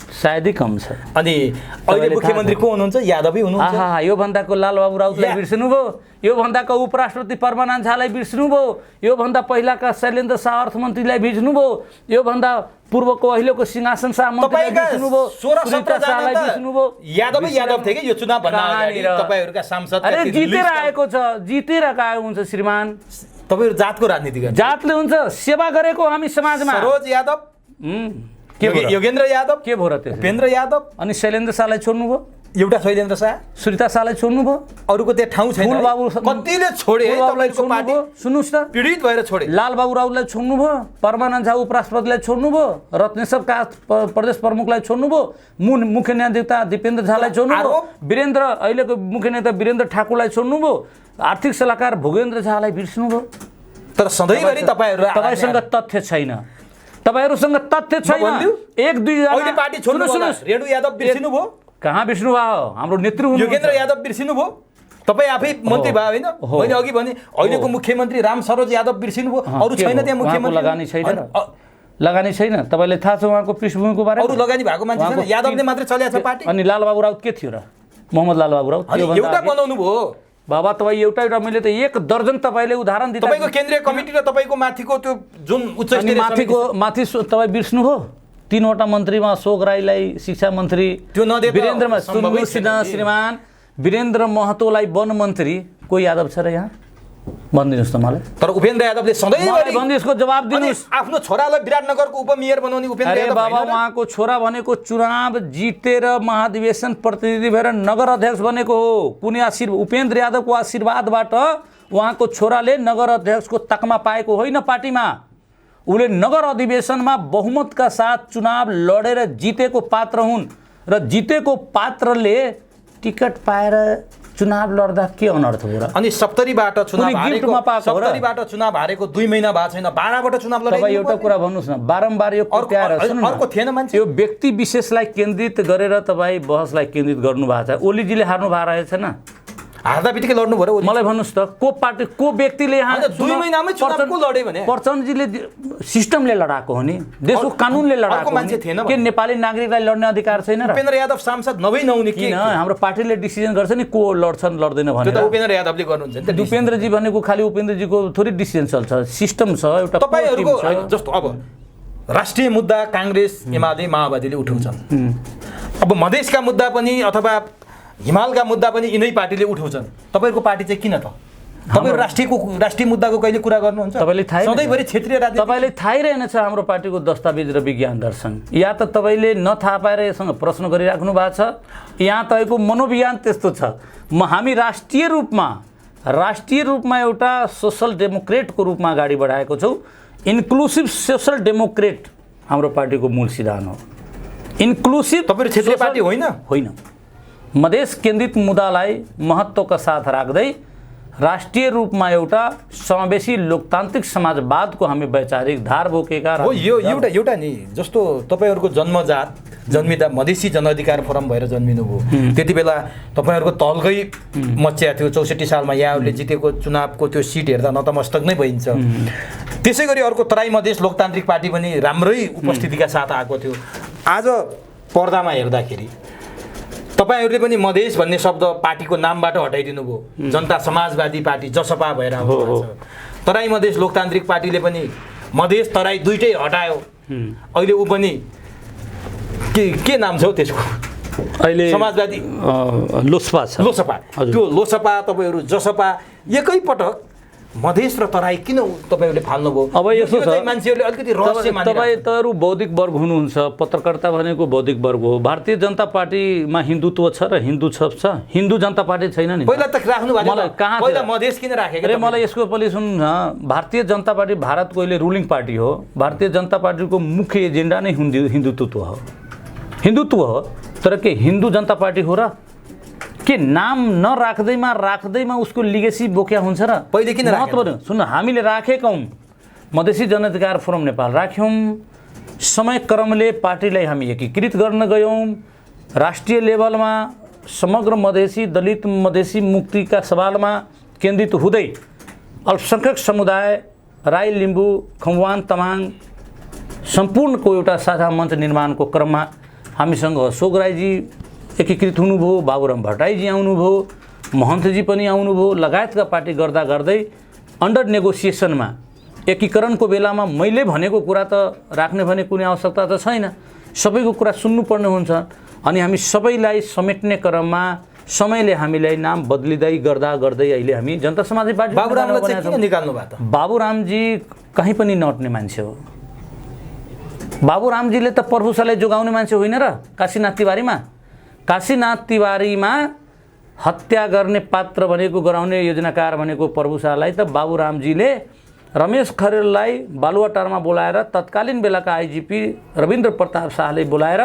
सायदै कम छ। अनि अहिले मुख्यमन्त्री को हुनुहुन्छ? यादवै हुनुहुन्छ। आहा, यो भन्दाको लालबाबु राउतलाई बिर्सनुभयो, यो भन्दाको उपराष्ट्रपति परमानन्द झालाई बिर्सनुभयो, यो भन्दा पहिलाका शैलेन्द्र शाह अर्थमन्त्रीलाई बिर्सनुभयो, यो भन्दा पूर्वको अहिलेको सिंहासन शाह मन्त्रीलाई बिर्सनुभयो, सुनिता शाहलाई बिर्सनुभयो। यादव थिए कि यो चुनाव भन्दा अगाडि तपाईहरुका सांसद अरे जितेर आएको छ, जितेर आएको हुन्छ श्रीमान। तपाईहरु जातको राजनीति गर्नु, जातले हुन्छ, सेवा गरेको हामी समाजमा। सरोज यादव, योगेन्द्र यादव के भयो र त्यो? उपेन्द्र यादव अनि शैलेन्द्र शाहलाई छोड्नुभयो, एउटा शैलेन्द्र शाह, सुनिता शाहलाई छोड्नुभयो, अरूको त्यहाँ ठाउँ छैन। फुलबाबु कतिले छोडे तपाईको पार्टी? सुन्नुस् त, पीडित भएर छोडे। लालबाबु राउतलाई छोड्नुभयो, परमानन्द झा उपराष्ट्रपतिलाई छोड्नुभयो, रत्नेश्वर कास प्रदेश प्रमुखलाई छोड्नुभयो, मुख्य न्यायाधीश दिपेन्द्र झालाई छोड्नुभयो, वीरेन्द्र अहिलेको मुख्य नेता वीरेन्द्र ठाकुरलाई छोड्नुभयो, आर्थिक सल्लाहकार भोगेन्द्र झालाई बिर्सनुभयो। तर सधैँभरि तपाईसँग तथ्य छैन, तपाईहरुसँग तथ्य छैन। एक दुई अहिले पार्टी छोड्नु, रेणु यादव बिर्सिनु भयो। कहाँ बिर्सिनु भयो? हाम्रो नेतृत्व योगेन्द्र यादव बिर्सिनु भयो। तपाई आफै मन्त्री भयो हैन? मैले अघि भने अहिलेको मुख्यमन्त्री राम सरोज यादव बिर्सिनु भयो। अरु छैन त्यहाँ मुख्यमन्त्री? लगानी छैन र? लगानी छैन। तपाईले थाहा छ उहाँको पृष्ठभूमिको बारेमा? अरु लगानी भएको मान्छे छैन, यादवले मात्र चलेको छ पार्टी। अनि लालबाबु राउत के थियो र? मोहम्मद लालबाबु राउत एउटा बनाउनु भयो बाबा। तपाईँ एउटा मैले त एक दर्जन तपाईँले उदाहरण दिनु। तपाईँको केन्द्रीय कमिटी र तपाईँको माथिको त्यो जुन उच्च स्तरीय माथि तपाईँ बिर्सनु हो। 3वटा मन्त्रीमा अशोक राईलाई शिक्षा मन्त्री, त्यो नदिए वीरेन्द्रमा श्रीमान वीरेन्द्र महतोलाई वन मन्त्री। कोही यादव छ र यहाँ? भनिदिनुहोस् त मलाई। तर उपेन्द्र यादवले सधैँ यसको जवाब दिनुहोस्। आफ्नो छोरालाई विराटनगरको उपमेयर बनाउने उपेन्द्र यादव। बाबा, उहाँको छोरा भनेको चुनाव जितेर महाधिवेशन प्रतिनिधि भएर नगर अध्यक्ष बनेको हो। कुनै उपेन्द्र यादवको आशीर्वादबाट उहाँको छोराले नगर अध्यक्षको तकमा पाएको होइन पार्टीमा। उसले नगर अधिवेशनमा बहुमतका साथ चुनाव लडेर जितेको पात्र हुन् र जितेको पात्रले टिकट पाएर चुनाव लड्दा के अनर्थ हो र? अनि 70बाट चुनाव हारेको 2 महिना भएको छैन, 12बाट चुनाव लडे। तपाईँ एउटा कुरा भन्नुहोस् न, बारम्बार यो अर्को थिएन मान्छे। यो व्यक्ति विशेषलाई केन्द्रित गरेर तपाईँ बहसलाई केन्द्रित गर्नु भएको छ। ओलीजीले हार्नु भएको रहेछ न? हार्दा बित्तिकै लड्नु भर्यो। मलाई भन्नुहोस् त, को पार्टी को व्यक्तिले यहाँ 2 महिनामै चुनावको लडे भने? प्रचण्डजीले सिस्टमले लडाएको हो नि, देशको कानुनले लडाएको मान्छे थिएन। के नेपाली नागरिकलाई लड्ने अधिकार छैन र? उपेन्द्र यादव सांसद नभई नहुने किन? हाम्रो पार्टीले डिसिजन गर्छ नि को लड्छन् लड्दैन भनेर। त्यो त उपेन्द्र यादवले गर्नुहुन्छ नि त। उपेन्द्रजी भनेको खालि उपेन्द्रजीको थोरै डिसिजन चल्छ, सिस्टम छ एउटा। तपाईहरुको जस्तो अब राष्ट्रिय मुद्दा कांग्रेस एमाले माओवादीले उठाउँछन्, अब मधेसका मुद्दा पनि अथवा हिमालका मुद्दा पनि यिनै पार्टीले उठाउँछन्। तपाईहरुको पार्टी चाहिँ किन त? तपाईहरु राष्ट्रिय मुद्दाको कहिले कुरा गर्नुहुन्छ? तपाईले थाहै सधैँभरि क्षेत्रीय राजनीति तपाईले थाहै रहेनछ हाम्रो पार्टीको दस्तावेज र विज्ञान दर्शन। या त तपाईले नथाहा पाएर यससँग प्रश्न गरिराख्नु भएको छ, यहाँ तपाईको मनोविज्ञान त्यस्तो छ। हामी राष्ट्रिय रूपमा एउटा सोशल डेमोक्रेटको रूपमा अगाडि बढाएको छौँ। इन्क्लुसिभ सोशल डेमोक्रेट हाम्रो पार्टीको मूल सिद्धान्त हो। इन्क्लुसिभ तपाईहरु क्षेत्रीय पार्टी होइन? होइन। मधेस केन्द्रित मुद्दालाई महत्त्वका साथ राख्दै राष्ट्रिय रूपमा एउटा समावेशी लोकतान्त्रिक समाजवादको हामी वैचारिक धार बोकेका हो। यो एउटा नि जस्तो तपाईहरुको जन्मिदा मधेसी जनअधिकार फोरम भएर जन्मिनुभयो, त्यति बेला तपाईहरुको तलकै मच्या थियो। 64 सालमा यहाँहरूले जितेको चुनावको त्यो सिट हेर्दा नतमस्तक नै भइन्छ। त्यसैगरी अर्को तराई मधेस लोकतान्त्रिक पार्टी पनि राम्रै उपस्थितिका साथ आएको थियो। आज पर्दामा हेर्दाखेरि तपाईहरुले पनि मधेस भन्ने शब्द पार्टीको नामबाट हटाइदिनु भयो। जनता समाजवादी पार्टी जसपा भएर आएको छ। तराई मधेस लोकतान्त्रिक पार्टीले पनि मधेस तराई दुईटै हटायो। अहिले उ पनि के नाम छ त्यसको? अहिले समाजवादी लोसपा छ। लोसपा, त्यो लोसपा तपाईहरु जसपा एकै पटक मधेस र तराई किन तपाईँहरूले फाल्नुभयो? अब यसो छ, मान्छेहरूले अलिकति रहस्य मानिरहेको छ। तपाईँहरू बौद्धिक वर्ग हुनुहुन्छ, पत्रकारिता भनेको बौद्धिक वर्ग हो। भारतीय जनता पार्टीमा हिन्दुत्व छ र हिन्दू छ, हिन्दू जनता पार्टी छैन नि। पहिला त राख्नु भएको मलाई कहाँ पहिला मधेस किन राखेको? अरे मलाई यसको पनि सुन्नु न, भारतीय जनता पार्टी भारतको अहिले रुलिङ पार्टी हो। भारतीय जनता पार्टीको मुख्य एजेन्डा नै हिन्दुत्व हो, हिन्दुत्व हो। तर के हिन्दू जनता पार्टी हो र? के नाम राख्दैमा उसको लिगेसी बोक्या हुन्छ र? पहिले किन महत्त्व सुन्नु, हामीले राखेका हौँ, मधेसी जनाधिकार फोरम नेपाल राख्यौँ, समयक्रमले पार्टीलाई हामी एकीकृत गर्न गयौँ। राष्ट्रिय लेभलमा समग्र मधेसी दलित मधेसी मुक्तिका सवालमा केन्द्रित हुँदै अल्पसङ्ख्यक समुदाय राई लिम्बू खम्बुवान तामाङ सम्पूर्णको एउटा साझा मञ्च निर्माणको क्रममा हामीसँग अशोक राईजी एकीकृत हुनुभयो, बाबुराम भट्टराईजी आउनुभयो, महन्तजी पनि आउनुभयो, लगायतका पार्टी गर्दा गर्दै अन्डर नेगोसिएसनमा एकीकरणको बेलामा मैले भनेको कुरा त राख्ने भने कुनै आवश्यकता त छैन, सबैको कुरा सुन्नुपर्ने हुन्छ। अनि हामी सबैलाई समेट्ने क्रममा समयले हामीलाई नाम बदलिँदै गर्दै अहिले हामी जनता समाजवादी पार्टी बाबुरामलाई चाहिँ किन निकाल्नु भयो त? बाबुरामजी कहीँ पनि नअट्ने मान्छे हो। बाबुरामजीले त प्रभुशालाई जोगाउने मान्छे होइन र? काशीनाथ तिवारीमा हत्या गर्ने पात्र भनेको, गराउने योजनाकार भनेको प्रभुशालाई त बाबुरामजीले रमेश खरेललाई बालुवाटारमा बोलाएर तत्कालीन बेलाका आइजिपी रविन्द्र प्रताप शाहले बोलाएर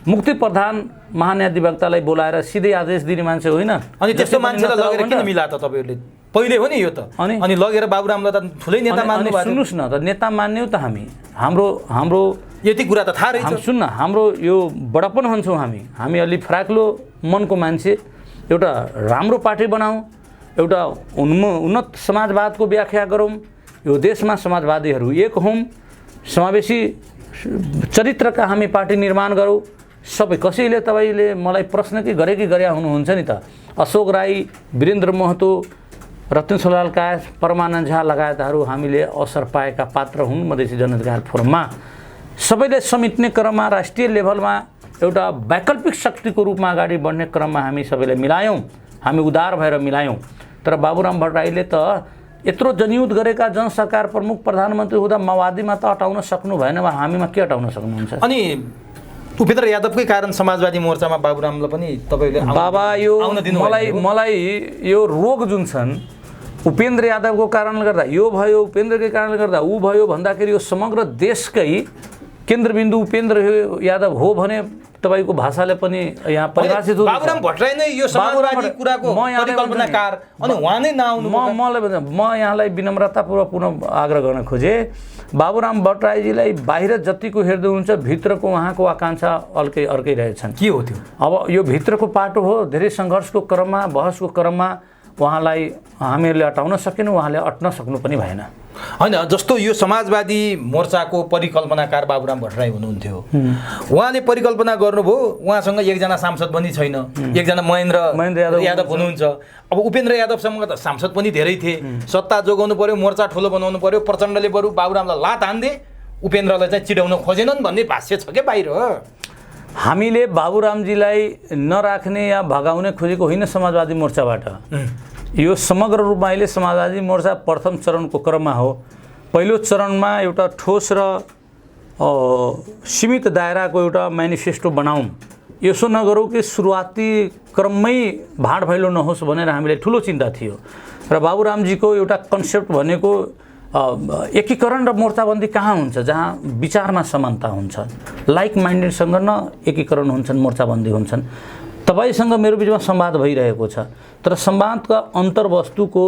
मुक्ति प्रधान महान्यायाधिवक्तालाई बोलाएर सिधै आदेश दिने मान्छे होइन। अनि त्यस्तो मान्छेलाई लगेर किन मिला त तपाईँहरूले? पहिले हो नि यो त। अनि लगेर बाबुरामलाई त ठुलै नेता मान्नु भयो। सुन्नुहोस् न, त नेता मान्ने हो त हामी, हाम्रो यति कुरा त थाहा रहेछ। सुन्न, हाम्रो यो बडापन भन्छौँ हामी अलि फराक्लो मनको मान्छे। एउटा राम्रो पार्टी बनाऊँ, एउटा उन्नत समाजवादको व्याख्या गरौँ, यो देशमा समाजवादीहरू एक हौँ, समावेशी चरित्रका हामी पार्टी निर्माण गरौँ। सबै कसैले तपाईँले मलाई प्रश्न के गरे हुनुहुन्छ नि त। अशोक राई, वीरेन्द्र महतो, रत्नछोलाल कायस, परमानन्द झा लगायतहरू हामीले अवसर पाएका पात्र हुन् मधेसी जनाधिकार फोरममा। सबैले समेट्ने क्रममा राष्ट्रिय लेभलमा एउटा वैकल्पिक शक्तिको रूपमा अगाडि बढ्ने क्रममा हामी सबैलाई मिलायौँ, हामी उदार भएर मिलायौँ। तर बाबुराम भट्टराईले त यत्रो जनयुद्ध गरेका जनसरकार प्रमुख प्रधानमन्त्री हुँदा माओवादीमा त अटाउन सक्नु भएन, हामीमा के अटाउन सक्नुहुन्छ? अनि उपेन्द्र यादवकै कारण समाजवादी मोर्चामा बाबुरामलाई पनि तपाईँले बाबा यो मलाई यो रोग जुन छन् उपेन्द्र यादवको कारणले गर्दा यो भयो, उपेन्द्रकै कारणले गर्दा ऊ भयो भन्दाखेरि यो समग्र देशकै केन्द्रबिन्दु उपेन्द्र यादव हो भने तपाईँको भाषाले पनि यहाँ परिभाषित हुन्छ। बाबुराम भट्टराई नै यो समाजवादी कुराको परिकल्पनाकार, अनि उहाँ नै नआउनु। म यहाँलाई विनम्रतापूर्वक पुनः आग्रह गर्न खोजेँ, बाबुराम भट्टराईजीलाई बाहिर जतिको हेर्दै हुन्छ भित्रको उहाँको आकाङ्क्षा अर्कै रहेछन्। के हो त्यो? अब यो भित्रको पाटो हो। धेरै सङ्घर्षको क्रममा, बहसको क्रममा उहाँलाई हामीहरूले अटाउन सकेनौँ, उहाँले अट्न सक्नु पनि भएन। होइन, जस्तो यो समाजवादी मोर्चाको परिकल्पनाकार बाबुराम भट्टराई हुनुहुन्थ्यो, उहाँले परिकल्पना गर्नुभयो, उहाँसँग एकजना सांसद पनि छैन, एकजना महेन्द्र यादव हुनुहुन्छ। अब उपेन्द्र यादवसँग त सांसद पनि धेरै थिए, सत्ता जोगाउनु पर्यो, मोर्चा ठुलो बनाउनु पर्यो, प्रचण्डले बरु बाबुरामलाई लात हान्दे, उपेन्द्रलाई चाहिँ चिडाउन खोजेनन् भन्ने भाष्य छ क्या बाहिर। हामीले बाबुरामजीलाई नराख्ने या भगाउने खोजेको होइन समाजवादी मोर्चाबाट। यो समग्र रूपमा अहिले समाजवादी मोर्चा प्रथम चरणको क्रममा हो। पहिलो चरणमा एउटा ठोस र सीमित दायराको एउटा म्यानिफेस्टो बनाऊँ। यसो नगरौँ कि सुरुवाती क्रममै भाँड भैलो नहोस् भनेर हामीले ठुलो चिन्ता थियो। र बाबुरामजीको एउटा कन्सेप्ट भनेको एकीकरण र मोर्चाबन्दी कहाँ हुन्छ, जहाँ विचारमा समानता हुन्छ, लाइक माइन्डेडसँग न एकीकरण हुन्छन्, मोर्चाबन्दी हुन्छन्। तपाईँसँग मेरो बिचमा संवाद भइरहेको छ, तर संवादका अन्तर्वस्तुको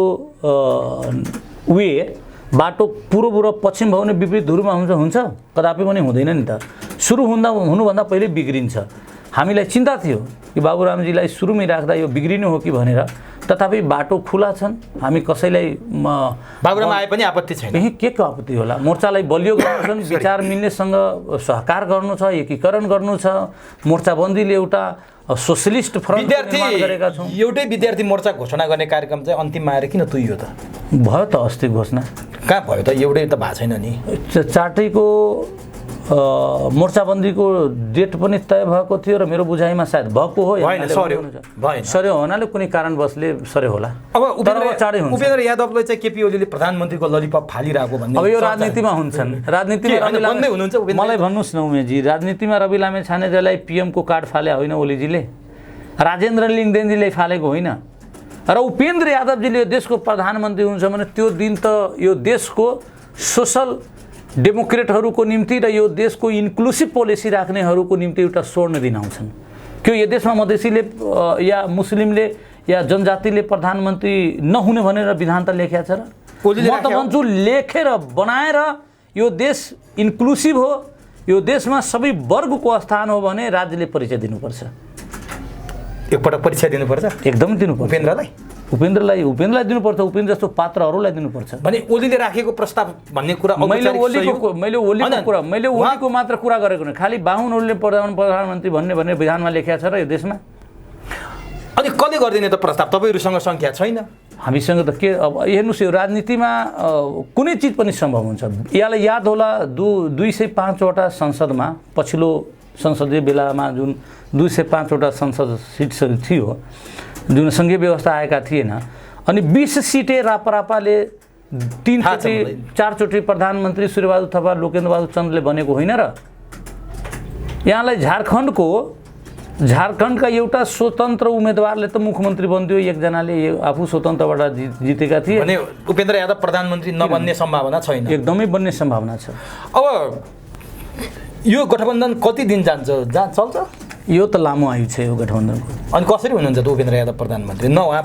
बाटो पूर्व र पश्चिम भयो भने विपरीत ध्रुवमा हुन्छ? कदापि पनि हुँदैन नि त। सुरु हुनुभन्दा पहिले बिग्रिन्छ। हामीलाई चिन्ता थियो कि बाबुरामजीलाई सुरुमै राख्दा यो बिग्रिनु हो कि भनेर, तथापि बाटो खुला छन्। हामी कसैलाई बाबुराम आए पनि आपत्ति छैन। के को आपत्ति होला? मोर्चालाई बलियो गर्नु छ, विचार मिल्नेसँग सहकार गर्नु छ, एकीकरण गर्नु छ, मोर्चाबन्दीले एउटा सोसलिस्ट फ्रन्ट निर्माण गरेका छौँ। एउटै विद्यार्थी मोर्चा घोषणा गर्ने कार्यक्रम चाहिँ अन्तिममा आएर किन तुइयो त? भयो त अस्ति घोषणा। कहाँ भयो त? एउटै त भएको छैन नि। चारटैको मोर्चाबन्दीको डेट पनि तय भएको थियो र मेरो बुझाइमा सायद भएको हो सर्यो हुनाले कुनै कारणवशले सर्यो होला। अब उपेन्द्र यादवले चाहिँ केपी ओलीले प्रधानमन्त्रीको ललिपप फालिरहेको भन्ने अब यो राजनीतिमा हुन्छन्। राजनीतिमा मलाई भन्नुहोस् न उमेशजी, राजनीतिमा रवि लामेछानेजीलाई पिएमको कार्ड फाले होइन ओलीजीले, राजेन्द्र लिङदेनजीले फालेको होइन। र उपेन्द्र यादवजीले यो देशको प्रधानमन्त्री हुन्छ भने त्यो दिन त यो देशको सोसल डेमोक्रेटहरूको निम्ति र यो देशको इन्क्लुसिभ पोलिसी राख्नेहरूको निम्ति एउटा स्वर्ण दिन आउँछन्। त्यो यो देशमा मधेसीले या मुस्लिमले या जनजातिले प्रधानमन्त्री नहुने भनेर विधान त लेखेको छ र म त भन्छु लेखेर बनाएर यो देश इन्क्लुसिभ हो, यो देशमा सबै वर्गको स्थान हो भने राज्यले परिचय दिनुपर्छ। एकपटक परिचय दिनुपर्छ, एकदम दिनुपर्छ। उपेन्द्रलाई दिनुपर्छ, उपेन्द्र जस्तो पात्रहरूलाई दिनुपर्छ भने ओलीले राखेको प्रस्ताव भन्ने कुरा मैले ओलीको मात्र कुरा गरेको होइन, खालि बाहुनहरूले प्रधानमन्त्री भन्ने विधानमा लेखेको छ र यो देशमा। अनि कसले गरिदिने त प्रस्ताव? तपाईँहरूसँग सङ्ख्या छैन, हामीसँग त के। अब हेर्नुहोस् यो राजनीतिमा कुनै चिज पनि सम्भव हुन्छ। यहाँलाई याद होला 205वटा संसदमा पछिल्लो संसदीय बेलामा जुन 205वटा संसद सिट थियो जुन सङ्घीय व्यवस्था आएका थिएन, अनि 20 सिटे रापरापाले 4चोटि प्रधानमन्त्री सूर्यबहादुर थापा लोकेन्द्रबहादुर चन्दले बनेको होइन र। यहाँलाई झारखण्डका एउटा स्वतन्त्र उम्मेदवारले त मुख्यमन्त्री बन्दियो, एकजनाले आफू स्वतन्त्रबाट जितेका थिए। भने उपेन्द्र यादव प्रधानमन्त्री नबन्ने सम्भावना छैन? एकदमै बन्ने सम्भावना छ। अब यो गठबन्धन कति दिन चल्छ? यो त लामो आयु छ यो गठबन्धनको। अनि कसरी हुनुहुन्छ त उपेन्द्र यादव प्रधानमन्त्री? न उहाँ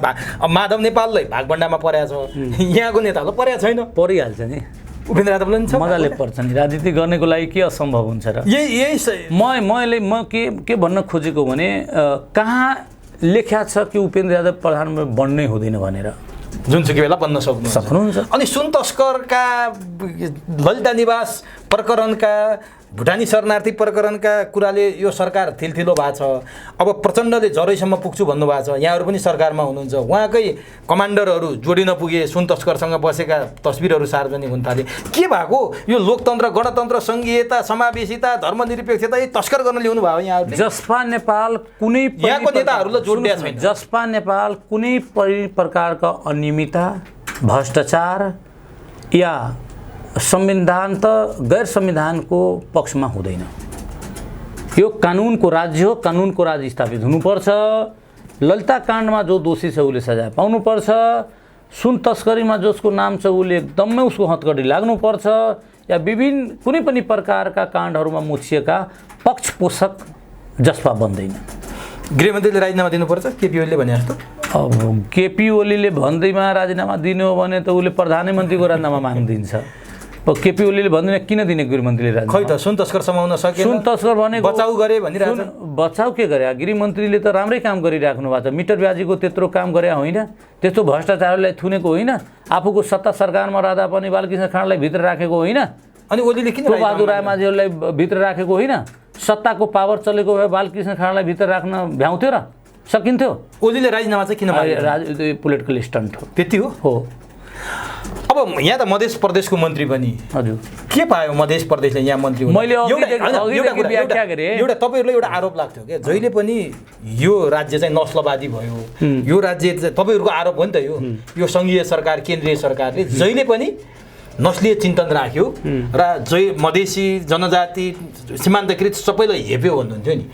माधव नेपाललाई भागभण्डामा परेको छ, यहाँको नेताहरूलाई परेको छैन। परिहाल्छ नि, उपेन्द्र यादवले नि मजाले पर्छ नि। राजनीति गर्नेको लागि के असम्भव हुन्छ र? म के भन्न खोजेको भने कहाँ लेख्या छ कि उपेन्द्र यादव प्रधानमन्त्री बन्नै हुँदैन भनेर? जुनसुकै बेला बन्न सक्नुहुन्छ। अनि सुन तस्करका ललिता निवास प्रकरणका भुटानी शरणार्थी प्रकरणका कुराले यो सरकार थिलथिलो भएको छ। अब प्रचण्डले जरैसम्म पुग्छु भन्नुभएको छ, यहाँहरू पनि सरकारमा हुनुहुन्छ, उहाँकै कमान्डरहरू जोडिन पुगे, सुन तस्करसँग बसेका तस्बिरहरू सार्वजनिक हुन थाले। के भएको यो लोकतन्त्र, गणतन्त्र, सङ्घीयता, समावेशिता, धर्मनिरपेक्षता यी तस्कर गर्न ल्याउनु भयो यहाँहरूले? जसपा नेपाल कुनै यहाँको नेताहरूलाई जोड्या छैन। जसपा नेपाल कुनै प्रकारका अनियमितता, भ्रष्टाचार या संविधान त गैर संविधानको पक्षमा हुँदैन। यो कानुनको राज्य हो, कानुनको राज स्थापित हुनुपर्छ। ललिता काण्डमा जो दोषी छ उसले सजाय पाउनुपर्छ। सुन तस्करीमा जसको नाम छ उसले एकदमै उसको हतकडी लाग्नुपर्छ। या विभिन्न कुनै पनि प्रकारका काण्डहरूमा मुछिएका पक्षपोषक जसपा बन्दैन। गृहमन्त्रीले राजीनामा दिनुपर्छ केपी ओलीले भने जस्तो? अब केपी ओलीले भन्दैमा राजीनामा दिनु हो भने त उसले प्रधानमन्त्रीको राजीनामा माग्दिन्छ। केपी ओलीले भन्दैन किन दिने गृहमन्त्रीले राजीनामा? खै त सुन तस्कर समाउन सकेन, सुन तस्कर भनेको बचाउ गरे भनिरहेछ। बचाउ के गरे? गृहमन्त्रीले त राम्रै काम गरिराख्नु भएको छ। मिटर ब्याजीको त्यत्रो काम गरे होइन, त्यस्तो भ्रष्टाचारलाई थुनेको होइन, आफूको सत्ता सरकारमा रहँदा पनि बालकृष्ण खाँडलाई भित्र राखेको होइन, अनि ओलीले किन बहादुर रायमाझीलाई भित्र राखेको होइन। सत्ताको पावर चलेको भए बालकृष्ण खाँडलाई भित्र राख्न भ्याउँथ्यो र सकिन्थ्यो? ओलीले राजीनामा चाहिँ किन मागे? पोलिटिकल स्टन्ट हो, त्यति हो। अब यहाँ त मध्य प्रदेशको मन्त्री पनि हजुर के पायो? मध्य प्रदेशले यहाँ मन्त्री मैले एउटा तपाईँहरूलाई एउटा आरोप लाग्थ्यो क्या, जहिले पनि यो राज्य चाहिँ नस्लवादी भयो, यो राज्य चाहिँ तपाईँहरूको आरोप हो नि त। यो सङ्घीय सरकार, केन्द्रीय सरकारले जहिले पनि नस्लीय चिन्तन राख्यो र मधेसी जनजाति सीमान्तकृत सबैलाई हेप्यो भन्नुहुन्थ्यो नि।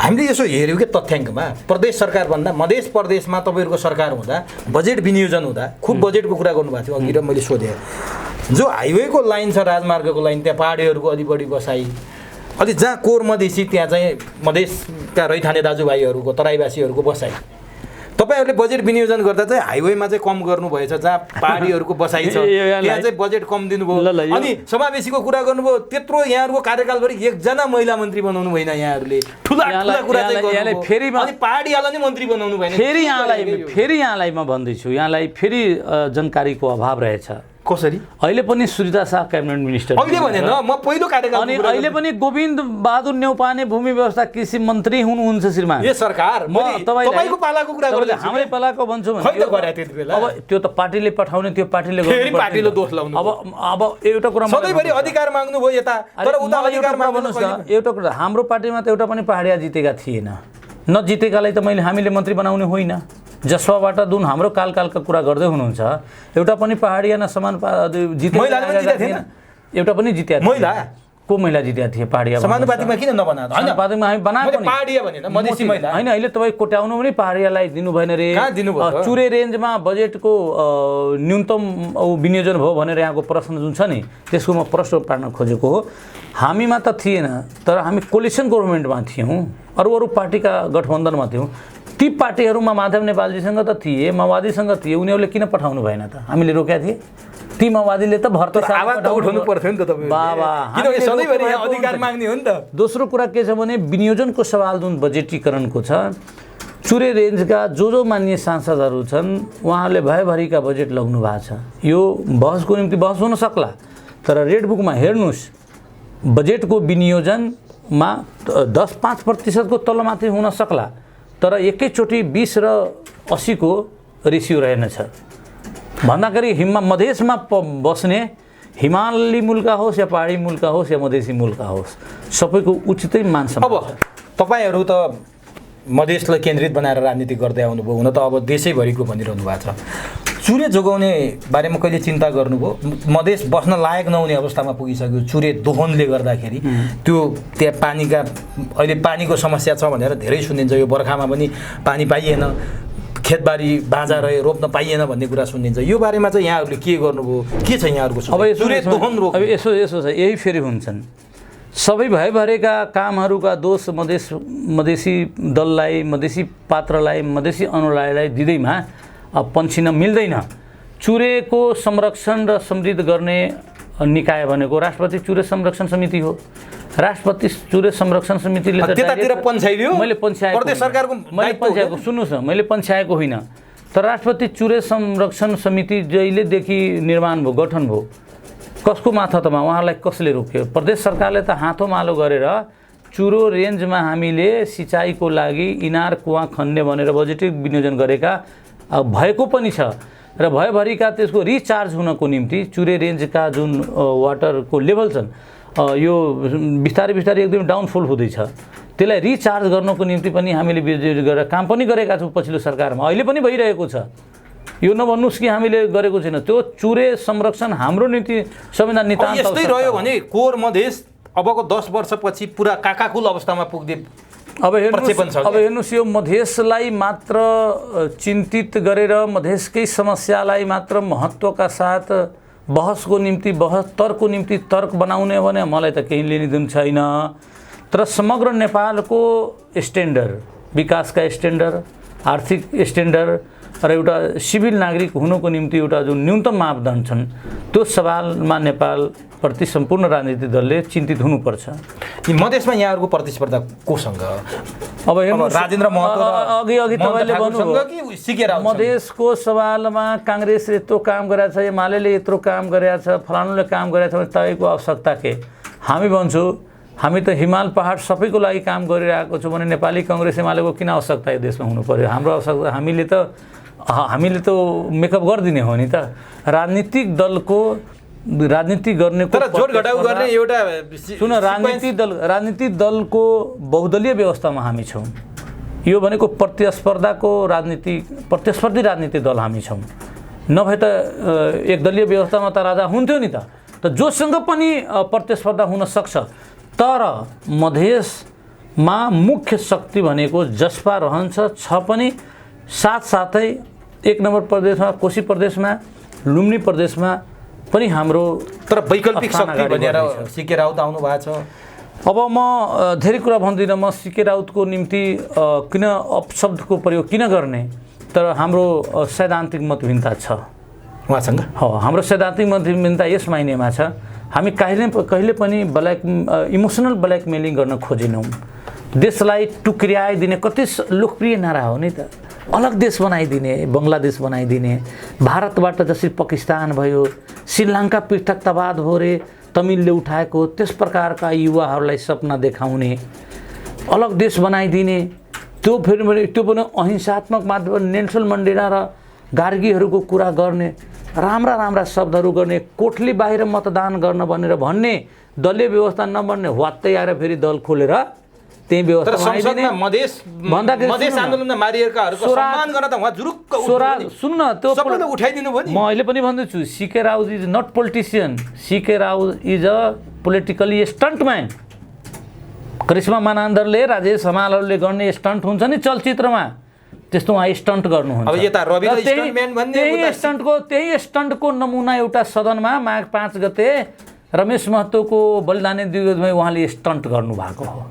हामीले यसो हेऱ्यौँ कि तथ्याङ्कमा प्रदेश सरकार भन्दा मध्य प्रदेशमा तपाईँहरूको सरकार हुँदा, बजेट विनियोजन हुँदा, खुब बजेटको कुरा गर्नुभएको थियो अघि र मैले सोधेँ। जो हाइवेको लाइन छ, राजमार्गको लाइन, त्यहाँ पहाडीहरूको अलि बढी बसाइ, अलि जहाँ कोर मधेसी त्यहाँ चाहिँ मधेसका रैथाने दाजुभाइहरूको, तराईवासीहरूको बसाइ। तपाईँहरूले बजेट विनियोजन गर्दा चाहिँ हाइवेमा चाहिँ कम गर्नुभएछ, जहाँ पहाडीहरूको बसाइ छ त्यहाँ चाहिँ बजेट कम दिनुभयो। अनि समावेशीको कुरा गर्नुभयो, त्यत्रो यहाँहरूको कार्यकालभरि एकजना महिला मन्त्री बनाउनु भएन यहाँहरूले, ठुला ठुला कुरा चाहिँ गर्नुभयो, अनि पहाडीलाई नै मन्त्री बनाउनु भएन। फेरि यहाँलाई म भन्दैछु, यहाँलाई फेरि जानकारीको अभाव रहेछ। कसरी अहिले पनि सुरिता शाह क्याबिनेट मिनिस्टर अहिले भने न म पहिलो कार्यकाल अनि अहिले पनि गोविन्द बहादुर न्यौपाने भूमि व्यवस्था कृषि मन्त्री हुनुहुन्छ श्रीमान यो सरकार म तपाईको पालाको कुरा गर्दै हाम्रै पालाको भन्छु खै त गरे त्यति बेला अब त्यो त पार्टीले पठाउने त्यो पार्टीले फेरि पार्टीले दोष लाउनु अब एउटा कुरा सधैँभरि अधिकार माग्नु भयो यता तर उता अधिकार माग्नु एउटा कुरा हाम्रो पार्टीमा त एउटा पनि पहाडिया जितेका थिएन नजितेकालाई त हामीले मन्त्री बनाउने होइन जसवाबाट जुन हाम्रो कालका कुरा गर्दै हुनुहुन्छ एउटा पनि पहाडिया न समान जिते एउटा पनि जित्या महिला को महिला जितेका थिए पहाडिया समानुपातिकमा किन नबनाएको हैन समानुपातिकमा हामी बनाएको नि पहाडिया भनेन मधेसी महिला हैन अहिले तपाई कोट्याउनु पनि पहाडियालाई दिनु भएन रे चुरे रेन्जमा बजेटको न्यूनतम विनियोजन भयो भनेर यहाँको प्रश्न जुन छ नि त्यसको म प्रश्न पार्न खोजेको हो हामीमा त थिएन तर हामी कोलिसन गभर्नमेन्टमा थियौं अरु पार्टीका गठबन्धनमा थियौं ती पार्टीहरुमा माधव नेपालजीसँग त थिए माओवादीसँग थिए उनीहरूले किन पठाउनु भएन त हामीले रोकेका थिए ती माओवादीले त भर्ती आवाज त उठाउनु पर्थ्यो नि त तपाईहरुले बाबा किन यो सधैँभरि यहाँ अधिकार माग्ने हो नि त दोस्रो कुरा के छ भने विनियोजनको सवाल जुन बजेटीकरणको छ चुरे रेन्जका जो मान्य सांसदहरू छन् उहाँहरूले भयभरिका बजेट लग्नु भएको छ यो बहसको निम्ति बहस हुन सक्ला तर रेड बुकमा हेर्नुस् बजेटको विनियोजनमा 10-5% को तलमाथि हुन सक्ला तर एकैचोटी 20 र 80 को रेसियो रहेनछ भन्दाखेरि मधेसमा बस्ने हिमाली मुलका होस् या पहाडी मुलका होस् या मधेसी मुलका होस् सबैको उचितै मान सम्मान अब तपाईहरु त मधेसलाई केन्द्रित बनाएर राजनीति गर्दै आउनुभयो हुन त अब देशैभरिको भनिरहनु भएको छ चुरे जोगाउने बारेमा कहिले चिन्ता गर्नुभयो मधेस बस्न लायक नहुने अवस्थामा पुगिसक्यो चुरे दोहनले गर्दाखेरि त्यो त्यहाँ पानीका अहिले पानीको समस्या छ भनेर धेरै सुनिन्छ यो बर्खामा पनि पानी पाइएन खेतबारी बाँझा रहे रोप्न पाइएन भन्ने कुरा सुनिन्छ यो बारेमा चाहिँ यहाँहरूले के गर्नुभयो के छ यहाँहरूको अब चुरे दोहन रोक अब यसो छ यही फेरि हुन्छन् सबै भएभरेका कामहरूका दोष मधेसी दललाई मधेसी पात्रलाई मधेसी अनुयायीलाई दिँदैमा अब पन्छिन मिल्दैन चुरेको संरक्षण र समृद्ध गर्ने निकाय भनेको राष्ट्रपति चुरे संरक्षण समिति हो राष्ट्रपति चुरे संरक्षण समितिले त त्यतातिर पन्छाइदियो मैले पन्छाएको प्रदेश सरकारको मैले पन्छाएको सुन्नुस् न मैले पन्छाएको होइन तर राष्ट्रपति चुरे संरक्षण समिति जहिलेदेखि निर्माण भयो गठन भयो कसको माथामा उहाँलाई कसले रोक्यो प्रदेश सरकारले त हातोमालो गरेर चुरो रेन्जमा हामीले सिँचाइको लागि इनार कुवा खन्ने भनेर बजेटै विनियोजन गरेका भएको पनि छ र भयभरिका त्यसको रिचार्ज हुनको निम्ति चुरे रेन्जका जुन वाटरको लेभल छन् यो बिस्तारै एकदम डाउनफल हुँदैछ त्यसलाई रिचार्ज गर्नको निम्ति पनि हामीले विनियोजन गरेर काम पनि गरेका छौँ पछिल्लो सरकारमा अहिले पनि भइरहेको छ यो नभन्नुस् कि हामीले गरेको छैन त्यो चुरे संरक्षण हाम्रो नीति सबैभन्दा नितान्त यस्तै रह्यो भने कोर मधेस अबको 10 वर्षपछि पुरा काकाकुल अवस्थामा पुग्दै अब हेर्नुस् यो मधेसलाई मात्र चिन्तित गरेर मधेसकै समस्यालाई मात्र महत्त्वका साथ बहसको निम्ति तर्कको निम्ति तर्क बनाउने भने मलाई त केही लिने छैन तर समग्र नेपालको स्ट्यान्डर्ड विकासका स्ट्यान्डर्ड आर्थिक स्ट्यान्डर्ड र एउटा सिभिल नागरिक हुनुको निम्ति एउटा जुन न्यूनतम मापदण्ड छन् त्यो सवालमा नेपाल प्रति सम्पूर्ण राजनीतिक दलले चिन्तित हुनुपर्छ मधेसमा यहाँहरूको प्रतिस्पर्धा कोसँग अब हेर्नु राजेन्द्र महतो अघि तपाईले भन्नुभयो कि मधेसको सवालमा कांग्रेस यत्रो काम गरेछ छ एमालेले यत्रो काम गरेछ छ फलानुले काम गरेछ भने तपाईको आवश्यकता के हामी भन्छौ हामी त हिमाल पहाड सबैको लागि काम गरिरहेको छौं भने नेपाली कांग्रेस एमालेको किन आवश्यकता यो देशमा हुनु पर्यो हाम्रो आवश्यकता हामीले त मेकअप गर्दिने हो नि त राजनीतिक दलको राजनीति गर्ने तर जोड घटाउ गर्ने एउटा सुन राजनीतिक दलको बहुदलीय व्यवस्थामा हामी छौं यो भनेको प्रतिस्पर्धी राजनीतिक दल हामी छौं नभए त एकदलीय व्यवस्थामा त राजा हुन्थ्यो नि त जोसँग पनि प्रतिस्पर्धा हुन सक्छ तर मधेसमा मुख्य शक्ति भनेको जसपा रहन्छ छ पनि साथसाथै एक नम्बर प्रदेशमा कोशी प्रदेशमा लुम्बिनी प्रदेशमा पनि हाम्रो तर वैकल्पिक शक्ति भनेर सीके राउत आउनु भएको छ अब म धेरै कुरा भन्दिन म सीके राउतको निम्ति किन अपशब्दको प्रयोग किन गर्ने तर हाम्रो सैद्धान्तिक मतभिन्नता छ उहाँसँग हाम्रो सैद्धान्तिक मतभिन्नता यस मायनेमा छ हामी कहिले पनि इमोसनल ब्ल्याकमेलिङ गर्न खोजेनौं देशलाई टुक्र्याइदिने कति लोकप्रिय नारा हो नि त अलग देश बनाइदिने, बङ्गलादेश बनाइदिने, भारतबाट जसरी पाकिस्तान भयो, श्रीलङ्का पृथकतावाद हो रे तमिलले उठाएको, त्यस प्रकारका युवाहरूलाई सपना देखाउने, अलग देश बनाइदिने, त्यो फेरि त्यो पनि अहिंसात्मक माध्यमबाट नेल्सन मण्डेला र गार्गीहरूको कुरा गर्ने, राम्रा राम्रा शब्दहरू गर्ने, कोठली बाहिर मतदान गर्न भनेर भन्ने, दलीय व्यवस्था नबन्ने, वात्तै आएर फेरि दल खोलेर त्यही व्यवस्था मधेस आन्दोलनमा मारिएकाहरूको सम्मान गर्न त उहाँ जुरुक्क सुन्न त्यो सबैले उठाइदिनु भयो नि। म अहिले पनि भन्दैछु CK Raut is not politician, CK Raut is a politically stuntman. Karishma मानान्दरले, राजेश हमालहरूले गर्ने स्टन्ट हुन्छ नि चलचित्रमा, त्यस्तो उहाँ स्टन्ट गर्नुहुन्छ। अब यता रविले स्टन्टम्यान भन्ने त्यही स्टन्टको नमुना एउटा सदनमा माघ 5 गते रमेश महतोको बलिदानी दिवसमा उहाँले स्टन्ट गर्नुभएको हो।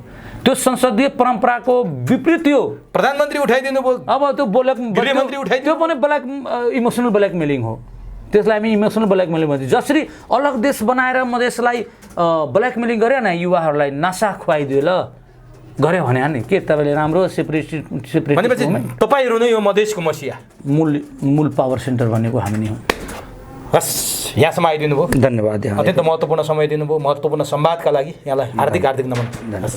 त्यो संसदीय परम्पराको विपरीत हो। प्रधानमन्त्री उठाइदिनु भयो, अब त्यो गृहमन्त्री उठाइदिनु, त्यो पनि इमोसनल ब्ल्याकमेलिङ हो। त्यसलाई हामी इमोसनल ब्ल्याकमेलिङ भन्छौँ। जसरी अलग देश बनाएर मधेसलाई ब्ल्याकमेलिङ गर्यो न, युवाहरूलाई नसा खुवाइदियो ल गऱ्यो भने नि के तपाईँले राम्रो सेपरेट भनेपछि तपाईँहरू नै यो मधेसको मसिया मूल पावर सेन्टर भनेको हामी नै हो। हस्, यहाँसम्म आइदिनु भयो, धन्यवाद। अत्यन्त महत्त्वपूर्ण समय दिनुभयो, महत्त्वपूर्ण संवादका लागि यहाँलाई हार्दिक नमन।